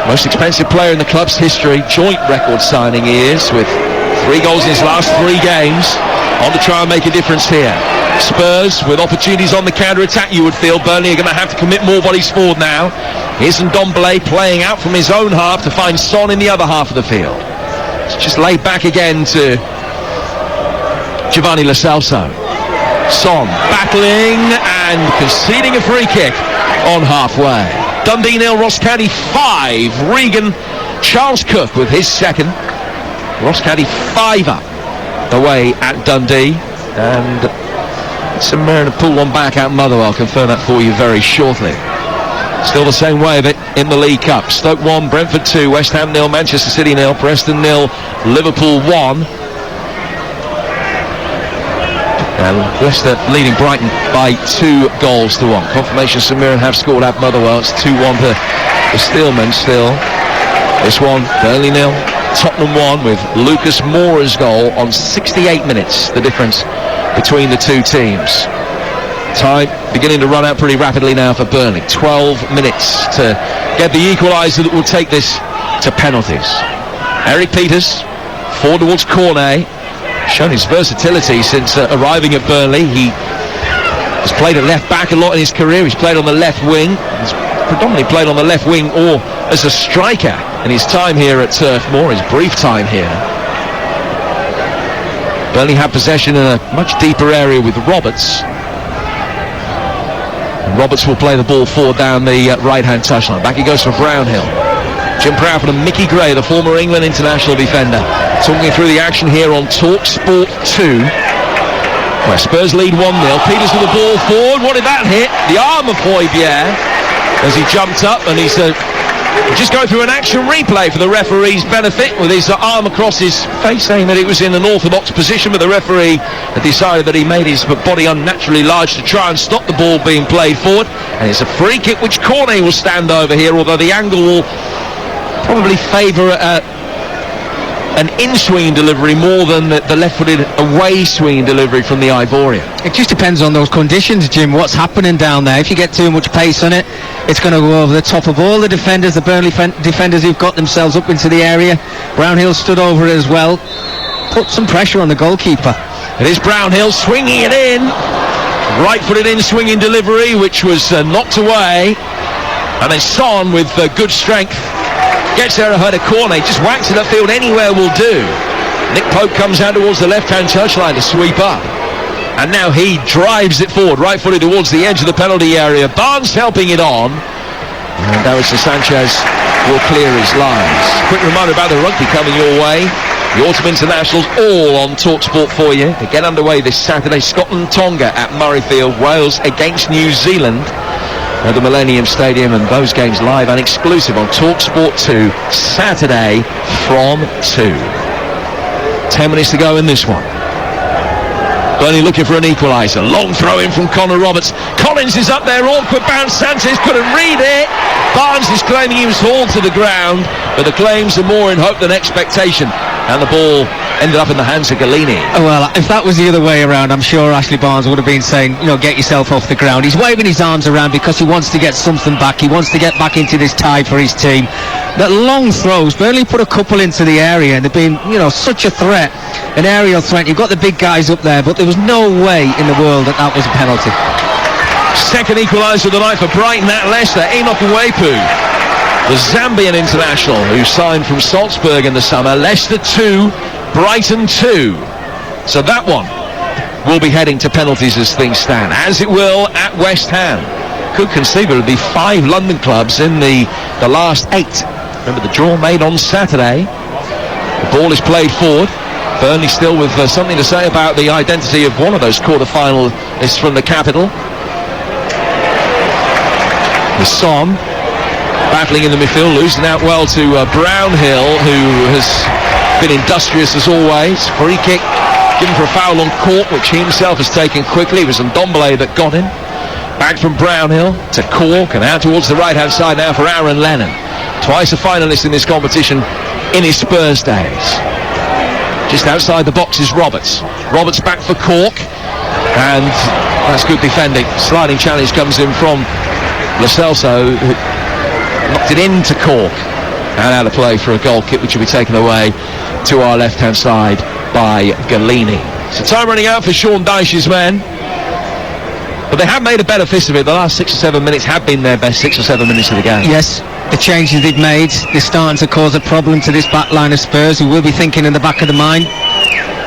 most expensive player in the club's history. Joint record signing he is, with 3 goals in his last 3 games. On to try and make a difference here. Spurs with opportunities on the counter-attack, you would feel. Burnley are going to have to commit more bodies forward now. Here's Ndombele playing out from his own half to find Son in the other half of the field. It's just laid back again to Giovanni Lo Celso. Son battling and conceding a free kick on halfway. Dundee 0, Ross County 5. Regan Charles Cook with his second. Ross County 5-up away at Dundee, and St Mirren have pulled one back out Motherwell. I'll confirm that for you very shortly. Still the same way of it in the League Cup. Stoke 1, Brentford 2, West Ham 0, Manchester City 0, Preston 0, Liverpool 1. And Leicester leading Brighton by 2 goals to 1. Confirmation St Mirren have scored at Motherwell. It's 2-1 to the Steelmen still. This one, Burnley 0. Tottenham 1 with Lucas Moura's goal on 68 minutes, the difference between the two teams. Time beginning to run out pretty rapidly now for Burnley. 12 minutes to get the equaliser that will take this to penalties. Eric Peters forward towards Cornet, shown his versatility since arriving at Burnley. He has played at left back a lot in his career. He's played on the left wing. He's predominantly played on the left wing or as a striker in his time here at Turf Moor, his brief time here. Burnley had possession in a much deeper area with Roberts. And Roberts will play the ball forward down the right-hand touchline. Back he goes for Brownhill. Jim Proudfoot and Mickey Gray, the former England international defender, talking through the action here on Talk Sport 2. Where Spurs lead 1-0. Peters with the ball forward. What did that hit? The arm of Højbjerg as he jumped up, and he's just going through an action replay for the referee's benefit with his arm across his face, saying that it was in an orthodox position, but the referee had decided that he made his body unnaturally large to try and stop the ball being played forward. And it's a free kick which Cornet will stand over here, although the angle will probably favour an in-swinging delivery more than the left-footed away-swinging delivery from the Ivorian. It just depends on those conditions, Jim, what's happening down there. If you get too much pace on it, it's going to go over the top of all the defenders, the Burnley defenders who've got themselves up into the area. Brownhill stood over it as well. Put some pressure on the goalkeeper. It is Brownhill swinging it in. Right-footed in-swinging delivery, which was knocked away. And then Son with good strength gets there ahead of Cornet, just whacks it upfield, anywhere will do. Nick Pope comes out towards the left-hand touchline to sweep up. And now he drives it forward, right-footed towards the edge of the penalty area. Barnes helping it on. And Davinson Sanchez will clear his lines. Quick reminder about the rugby coming your way. The autumn internationals all on TalkSport for you. They get underway this Saturday. Scotland-Tonga at Murrayfield. Wales against New Zealand at the Millennium Stadium, and those games live and exclusive on TalkSport 2 Saturday from 2. 10 minutes to go in this one. Burnley looking for an equaliser. Long throw in from Connor Roberts. Collins is up there. Awkward bounce. Sanchez couldn't read it. Barnes is claiming he was hauled to the ground, but the claims are more in hope than expectation. And the ball ended up in the hands of Galini. Well, if that was the other way around, I'm sure Ashley Barnes would have been saying, get yourself off the ground. He's waving his arms around because he wants to get something back. He wants to get back into this tie for his team. That long throws, Burnley put a couple into the area, and they've been, such a threat, an aerial threat. You've got the big guys up there, but there was no way in the world that was a penalty. Second equaliser of the night for Brighton at Leicester. Enoch Uwepu, the Zambian international who signed from Salzburg in the summer. Leicester 2, Brighton 2. So that one will be heading to penalties as things stand, as it will at West Ham. Could conceivably be 5 London clubs in the last 8. Remember the draw made on Saturday. The ball is played forward. Burnley still with something to say about the identity of one of those quarter-finalists from the capital. The Son battling in the midfield, losing out well to Brownhill, who has been industrious as always. Free kick given for a foul on Cork, which he himself has taken quickly. It was Ndombele that got him. Back from Brownhill to Cork, and out towards the right-hand side now for Aaron Lennon. Twice a finalist in this competition in his Spurs days. Just outside the box is Roberts. Roberts back for Cork, and that's good defending. Sliding challenge comes in from Lo Celso, who knocked it into Cork, and out of play for a goal kick, which will be taken away to our left-hand side by Galini. So time running out for Sean Dyche's men, but they have made a better fist of it. The last 6 or 7 minutes have been their best 6 or 7 minutes of the game. Yes, the changes they've made, they're starting to cause a problem to this back line of Spurs, who will be thinking in the back of the mind,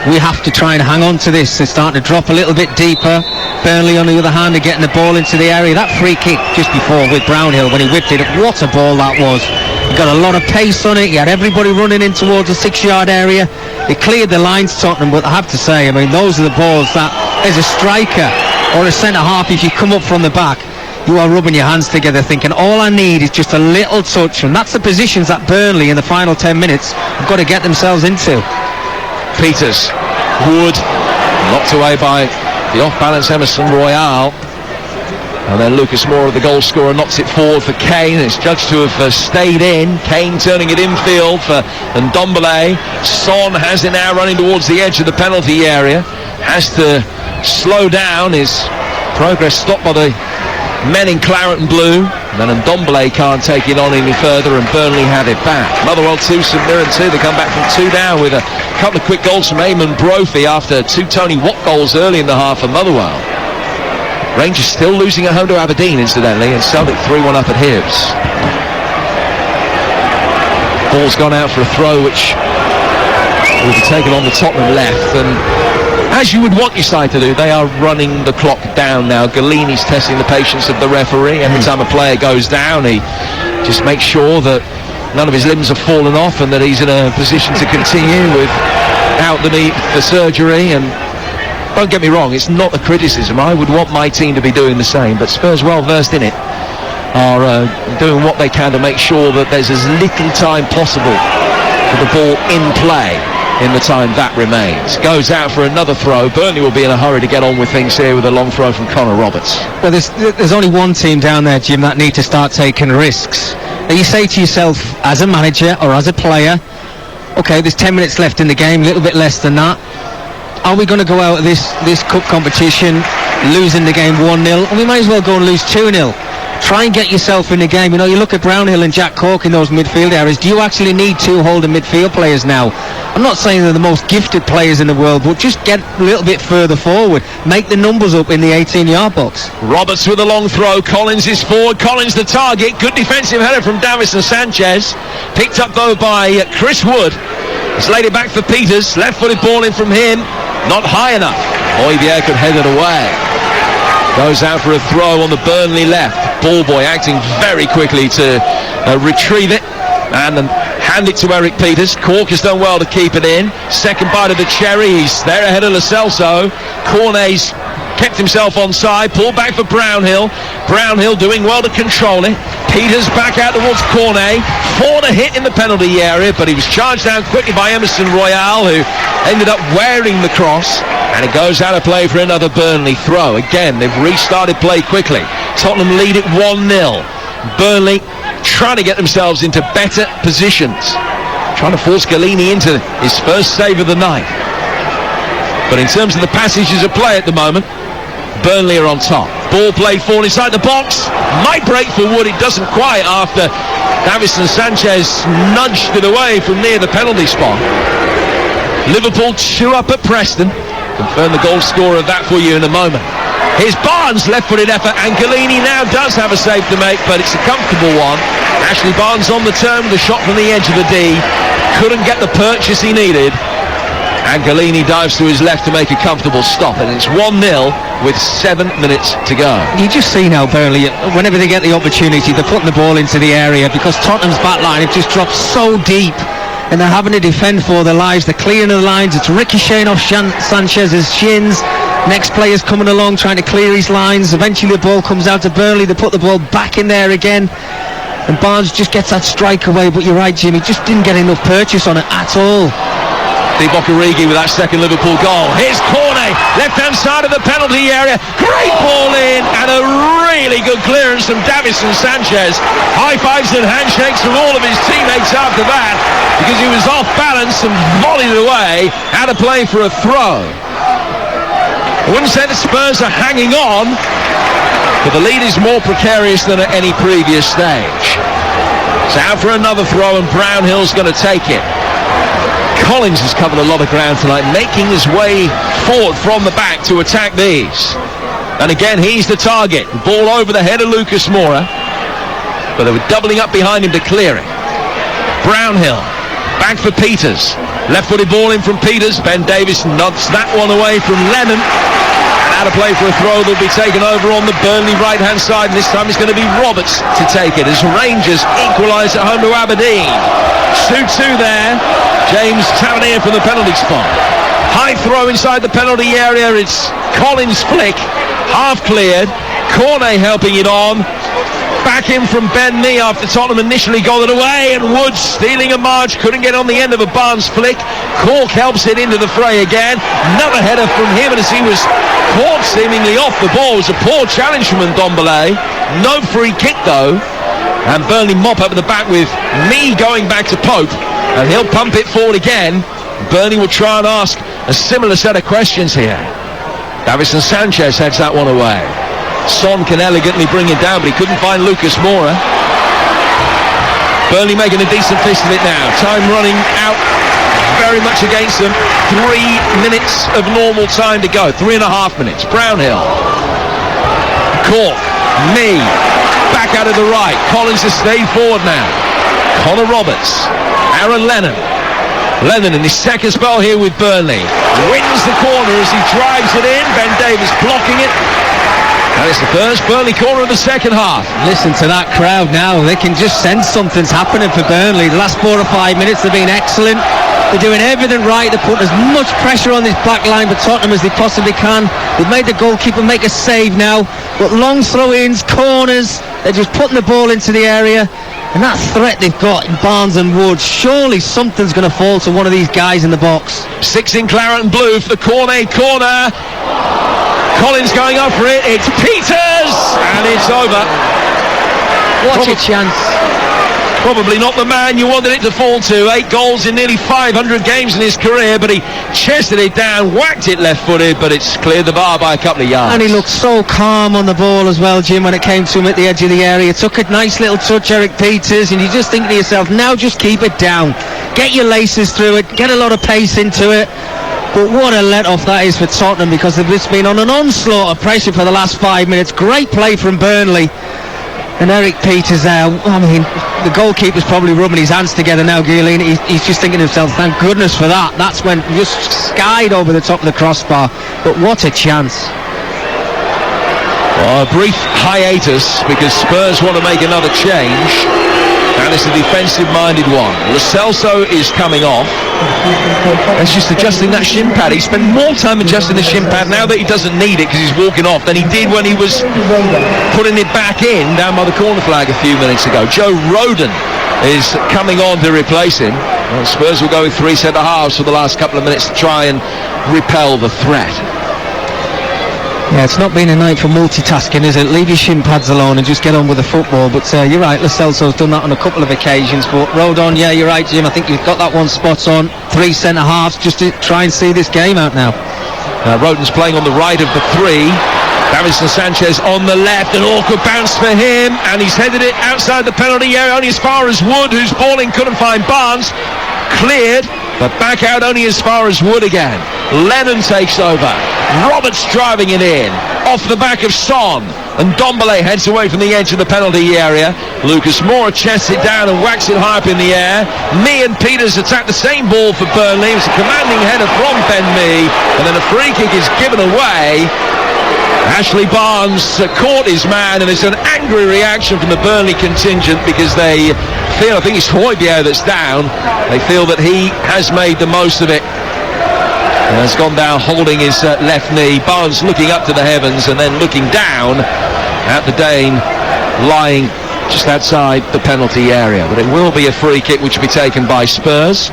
we have to try and hang on to this. They're starting to drop a little bit deeper. Burnley, on the other hand, are getting the ball into the area. That free kick just before with Brownhill, when he whipped it, what a ball that was. He got a lot of pace on it. He had everybody running in towards the 6-yard area. They cleared the lines, Tottenham, but I have to say, those are the balls that, as a striker or a centre-half, if you come up from the back, you are rubbing your hands together thinking, all I need is just a little touch. And that's the positions that Burnley in the final 10 minutes have got to get themselves into. Peters, Wood, knocked away by the off-balance Emerson Royale, and then Lucas Moura, the goal scorer, knocks it forward for Kane. It's judged to have stayed in. Kane turning it infield for Ndombele. Son has it now running towards the edge of the penalty area, has to slow down. His progress stopped by the men in claret and blue, and then Ndombele can't take it on any further, and Burnley have it back. Motherwell 2, St Mirren 2. They come back from 2 down with a couple of quick goals from Eamon Brophy after 2 Tony Watt goals early in the half for Motherwell. Rangers still losing at home to Aberdeen, incidentally, and Celtic 3-1 up at Hibs. Ball's gone out for a throw, which will be taken on the Tottenham left, and as you would want your side to do, they are running the clock down now. Galini's testing the patience of the referee. Every time a player goes down, he just makes sure that none of his limbs have fallen off and that he's in a position to continue without the need for surgery. And don't get me wrong, it's not a criticism. I would want my team to be doing the same, but Spurs, well versed in it, are doing what they can to make sure that there's as little time possible for the ball in play in the time that remains. Goes out for another throw. Burnley will be in a hurry to get on with things here with a long throw from Connor Roberts. Well, there's only one team down there, Jim, that need to start taking risks. And you say to yourself, as a manager or as a player, okay, there's 10 minutes left in the game, a little bit less than that. Are we going to go out of this cup competition losing the game 1-0? And we might as well go and lose 2-0. Try and get yourself in the game. You look at Brownhill and Jack Cork in those midfield areas. Do you actually need 2 holding midfield players now? I'm not saying they're the most gifted players in the world, but just get a little bit further forward. Make the numbers up in the 18-yard box. Roberts with a long throw. Collins is forward. Collins the target. Good defensive header from Davison Sanchez. Picked up, though, by Chris Wood. He's laid it back for Peters. Left-footed ball in from him. Not high enough. Højbjerg could head it away. Goes out for a throw on the Burnley left. Ball boy acting very quickly to retrieve it, and Hand it to Eric Peters. Cork has done well to keep it in. Second bite of the cherry. He's there ahead of Lo Celso. Cornet's kept himself onside. Pulled back for Brownhill. Brownhill doing well to control it. Peters back out towards Cornet. Fought a hit in the penalty area, but he was charged down quickly by Emerson Royale, who ended up wearing the cross. And it goes out of play for another Burnley throw. Again, they've restarted play quickly. Tottenham lead it 1-0. Burnley trying to get themselves into better positions. Trying to force Galini into his first save of the night. But in terms of the passages of play at the moment, Burnley are on top. Ball played forward inside the box. Might break for Wood. It doesn't quite after Davison Sanchez nudged it away from near the penalty spot. Liverpool 2 up at Preston. Confirm the goal scorer of that for you in a moment. Here's Barnes, left-footed effort, and Galini now does have a save to make, but it's a comfortable one. Ashley Barnes on the turn with a shot from the edge of the D. Couldn't get the purchase he needed. And Galini dives to his left to make a comfortable stop, and it's 1-0 with 7 minutes to go. You just see now Burnley, whenever they get the opportunity, they're putting the ball into the area because Tottenham's back line have just dropped so deep and they're having to defend for their lives. They're clearing the lines. It's ricocheting off Sanchez's shins. Next player's coming along trying to clear his lines. Eventually the ball comes out to Burnley. They put the ball back in there again, and Barnes just gets that strike away. But you're right, Jimmy, just didn't get enough purchase on it at all. Divock Origi with that second Liverpool goal. Here's Cornet, left-hand side of the penalty area. Great ball in, and a really good clearance from Davison Sanchez. High fives and handshakes from all of his teammates after that, because he was off balance and volleyed it away. Out of play for a throw. I wouldn't say the Spurs are hanging on, but the lead is more precarious than at any previous stage. It's out for another throw, and Brownhill's going to take it. Collins has covered a lot of ground tonight, making his way forward from the back to attack these. And again, he's the target. Ball over the head of Lucas Moura, but they were doubling up behind him to clear it. Brownhill, back for Peters. Left-footed ball in from Peters. Ben Davies nods that one away from Lennon. And out of play for a throw that'll be taken over on the Burnley right-hand side. And this time it's going to be Roberts to take it as Rangers equalise at home to Aberdeen. 2-2 there. James Tavernier from the penalty spot. High throw inside the penalty area. It's Collins' flick. Half cleared. Cornet helping it on. Back in from Ben Mee after Tottenham initially got it away, and Woods stealing a march, couldn't get on the end of a Barnes flick. Cork helps it into the fray again. Another header from him, and as he was caught seemingly off the ball, it was a poor challenge from Ndombele. No free kick though, and Burnley mop up at the back with Mee going back to Pope, and he'll pump it forward again. Burnley will try and ask a similar set of questions here. Davison Sanchez heads that one away. Son can elegantly bring it down, but he couldn't find Lucas Moura. Burnley making a decent fist of it now. Time running out very much against them. 3 minutes of normal time to go. 3.5 minutes. Brownhill. Cork. Mee. Back out of the right. Collins has stayed forward now. Connor Roberts. Aaron Lennon. Lennon in his second spell here with Burnley. Wins the corner as he drives it in. Ben Davies blocking it. And it's the first Burnley corner of the second half. Listen to that crowd now. They can just sense something's happening for Burnley. The last 4 or 5 minutes they've been excellent. They're doing everything right. They're putting as much pressure on this back line for Tottenham as they possibly can. They've made the goalkeeper make a save now. But long throw-ins, corners, they're just putting the ball into the area. And that threat they've got in Barnes and Woods, surely something's going to fall to one of these guys in the box. 6 in claret and blue for the corner. Collins going up for it. It's Peters, and it's over. What a chance. Probably not the man you wanted it to fall to. 8 goals in nearly 500 games in his career, but he chested it down, whacked it left-footed, but it's cleared the bar by a couple of yards. And he looked so calm on the ball as well, Jim, when it came to him at the edge of the area. Took a nice little touch, Eric Peters, and you just think to yourself, now just keep it down. Get your laces through it, get a lot of pace into it. But what a let-off that is for Tottenham, because they've just been on an onslaught of pressure for the last 5 minutes. Great play from Burnley. And Eric Peters there, I mean, the goalkeeper's probably rubbing his hands together now, Giolini. He's just thinking to himself, thank goodness for that. That's when just skied over the top of the crossbar. But what a chance. Well, a brief hiatus because Spurs want to make another change. And it's a defensive-minded one. Lo Celso is coming off. That's just adjusting that shin pad. He spent more time adjusting the shin pad now that he doesn't need it because he's walking off than he did when he was putting it back in down by the corner flag a few minutes ago. Joe Rodon is coming on to replace him. Well, Spurs will go with 3 centre-halves for the last couple of minutes to try and repel the threat. Yeah, it's not been a night for multitasking, is it? Leave your shin pads alone and just get on with the football. But you're right, Lo Celso's done that on a couple of occasions. But Rodon, yeah, you're right, Jim. I think you've got that one spot on. 3 centre-halves just to try and see this game out now. Rodon's playing on the right of the 3. Davinson Sanchez on the left, an awkward bounce for him, and he's headed it outside the penalty area, only as far as Wood, who's balling, couldn't find Barnes. Cleared, but back out only as far as Wood again. Lennon takes over. Roberts driving it in, off the back of Son, and Ndombele heads away from the edge of the penalty area. Lucas Moura chests it down and whacks it high up in the air. Mee and Peters attack the same ball for Burnley. It's a commanding header from Ben Mee, and then a free kick is given away. Ashley Barnes caught his man, and there's an angry reaction from the Burnley contingent because they feel, I think it's Højbjerg that's down, they feel that he has made the most of it. And has gone down holding his left knee. Barnes looking up to the heavens and then looking down at the Dane lying just outside the penalty area. But it will be a free kick which will be taken by Spurs.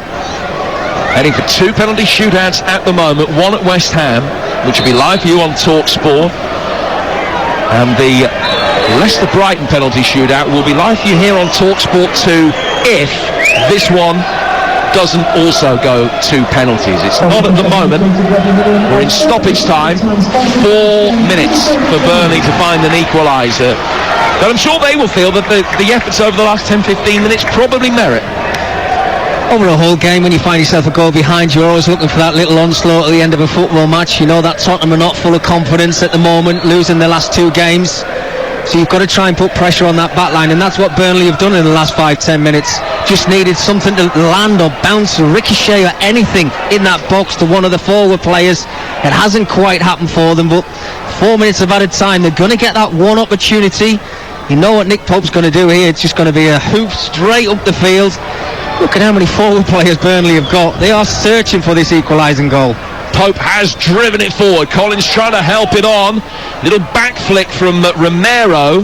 Heading for 2 penalty shootouts at the moment, one at West Ham, which will be live for you on TalkSport, and the Leicester Brighton penalty shootout will be live for you here on TalkSport 2 if this one doesn't also go to penalties. It's not at the moment. We're in stoppage time. 4 minutes for Burnley to find an equaliser, but I'm sure they will feel that the efforts over the last 10-15 minutes probably merit. Over a whole game, when you find yourself a goal behind, you're always looking for that little onslaught at the end of a football match. You know that Tottenham are not full of confidence at the moment, losing their last 2 games. So you've got to try and put pressure on that back line, and that's what Burnley have done in the last 5-10 minutes. Just needed something to land or bounce or ricochet or anything in that box to one of the forward players. It hasn't quite happened for them, but 4 minutes of added time, they're going to get that one opportunity. You know what Nick Pope's going to do here. It's just going to be a hoop straight up the field. Look at how many forward players Burnley have got. They are searching for this equalising goal. Pope has driven it forward. Collins trying to help it on. Little back flick from Romero.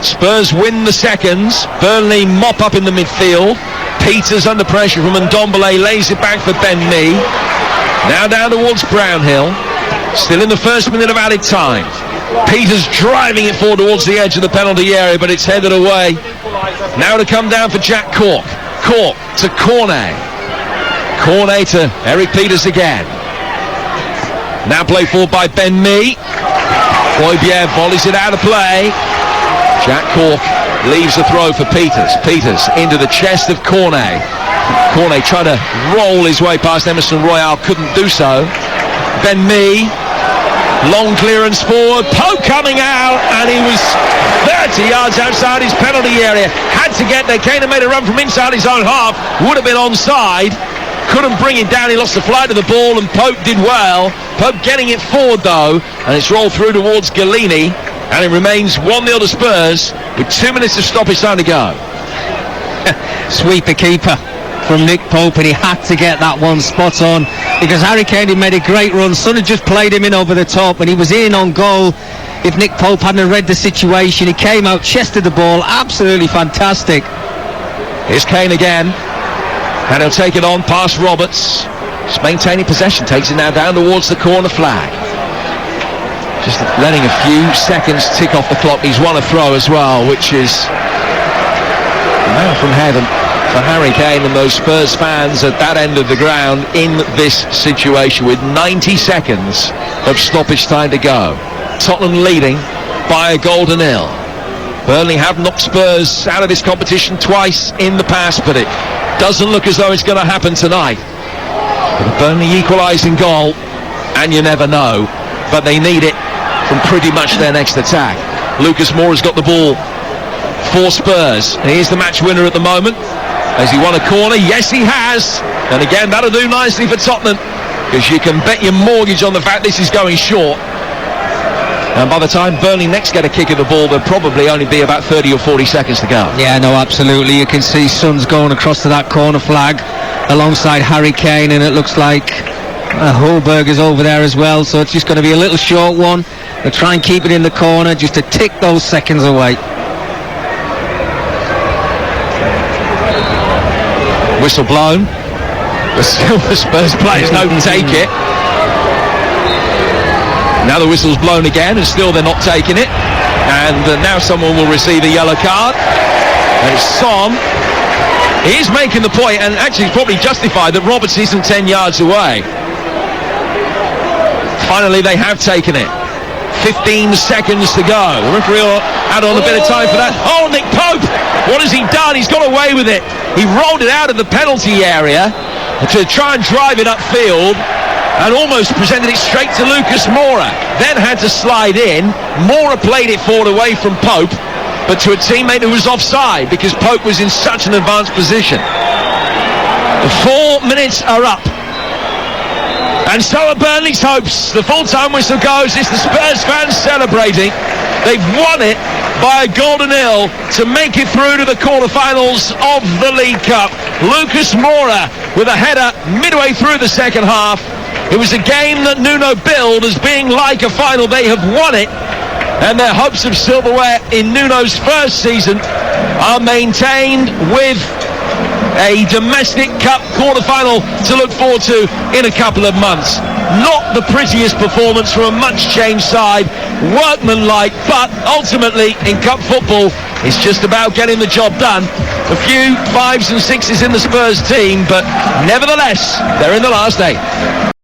Spurs win the seconds. Burnley mop up in the midfield. Peters under pressure from Ndombele, lays it back for Ben Mee. Now down towards Brownhill. Still in the first minute of added time. Peters driving it forward towards the edge of the penalty area, but it's headed away. Now to come down for Jack Cork. Cork to Cornet. Cornet to Eric Peters again. Now played forward by Ben Mee. Højbjerg volleys it out of play. Jack Cork leaves the throw for Peters. Peters into the chest of Cornet. Cornet trying to roll his way past Emerson Royale, couldn't do so. Ben Mee, long clearance forward. Pope coming out, and he was 30 yards outside his penalty area. Had to get there. Kane made a run from inside his own half. Would have been onside. Couldn't bring it down. He lost the flight of the ball, and Pope did well. Pope getting it forward though, and it's rolled through towards Galini, and it remains 1-0 to Spurs with 2 minutes of stoppage time to go. Sweeper keeper from Nick Pope, and he had to get that one spot on because Harry Kane had made a great run. Son had just played him in over the top, and he was in on goal. If Nick Pope hadn't read the situation, he came out, chested the ball, absolutely fantastic. Here's Kane again, and he'll take it on past Roberts. Just maintaining possession, takes it now down towards the corner flag. Just letting a few seconds tick off the clock. He's won a throw as well, which is now from heaven for Harry Kane and those Spurs fans at that end of the ground in this situation with 90 seconds of stoppage time to go. Tottenham leading by a goal to 0. Burnley have knocked Spurs out of this competition twice in the past, but it doesn't look as though it's going to happen tonight. But a Burnley equalising goal, and you never know, but they need it from pretty much their next attack. Lucas Moura's got the ball for Spurs, and he's the match winner at the moment. Has he won a corner? Yes, he has. And again, that'll do nicely for Tottenham, because you can bet your mortgage on the fact this is going short. And by the time Burnley next get a kick of the ball, there'll probably only be about 30 or 40 seconds to go. Yeah, no, absolutely. You can see Son's going across to that corner flag alongside Harry Kane, and it looks like Holberg is over there as well, so it's just going to be a little short one. They'll try and keep it in the corner just to tick those seconds away. Whistle blown, but still the Spurs players don't take it. Now the whistle's blown again, and still they're not taking it. And now someone will receive a yellow card. And it's Son. He is making the point, and actually probably justified, that Roberts isn't 10 yards away. Finally, they have taken it. 15 seconds to go. The referee will add on a bit of time for that. Oh, Nick Pope! What has he done? He's got away with it. He rolled it out of the penalty area to try and drive it upfield, and almost presented it straight to Lucas Moura. Then had to slide in. Moura played it forward away from Pope, but to a teammate who was offside because Pope was in such an advanced position. The 4 minutes are up. And so are Burnley's hopes. The full-time whistle goes. It's the Spurs fans celebrating. They've won it by a golden hill to make it through to the quarterfinals of the League Cup. Lucas Moura with a header midway through the second half. It was a game that Nuno billed as being like a final. They have won it, and their hopes of silverware in Nuno's first season are maintained with a domestic cup quarter-final to look forward to in a couple of months. Not the prettiest performance from a much-changed side, workmanlike, but ultimately in cup football it's just about getting the job done. A few 5s and 6s in the Spurs team, but nevertheless they're in the last 8.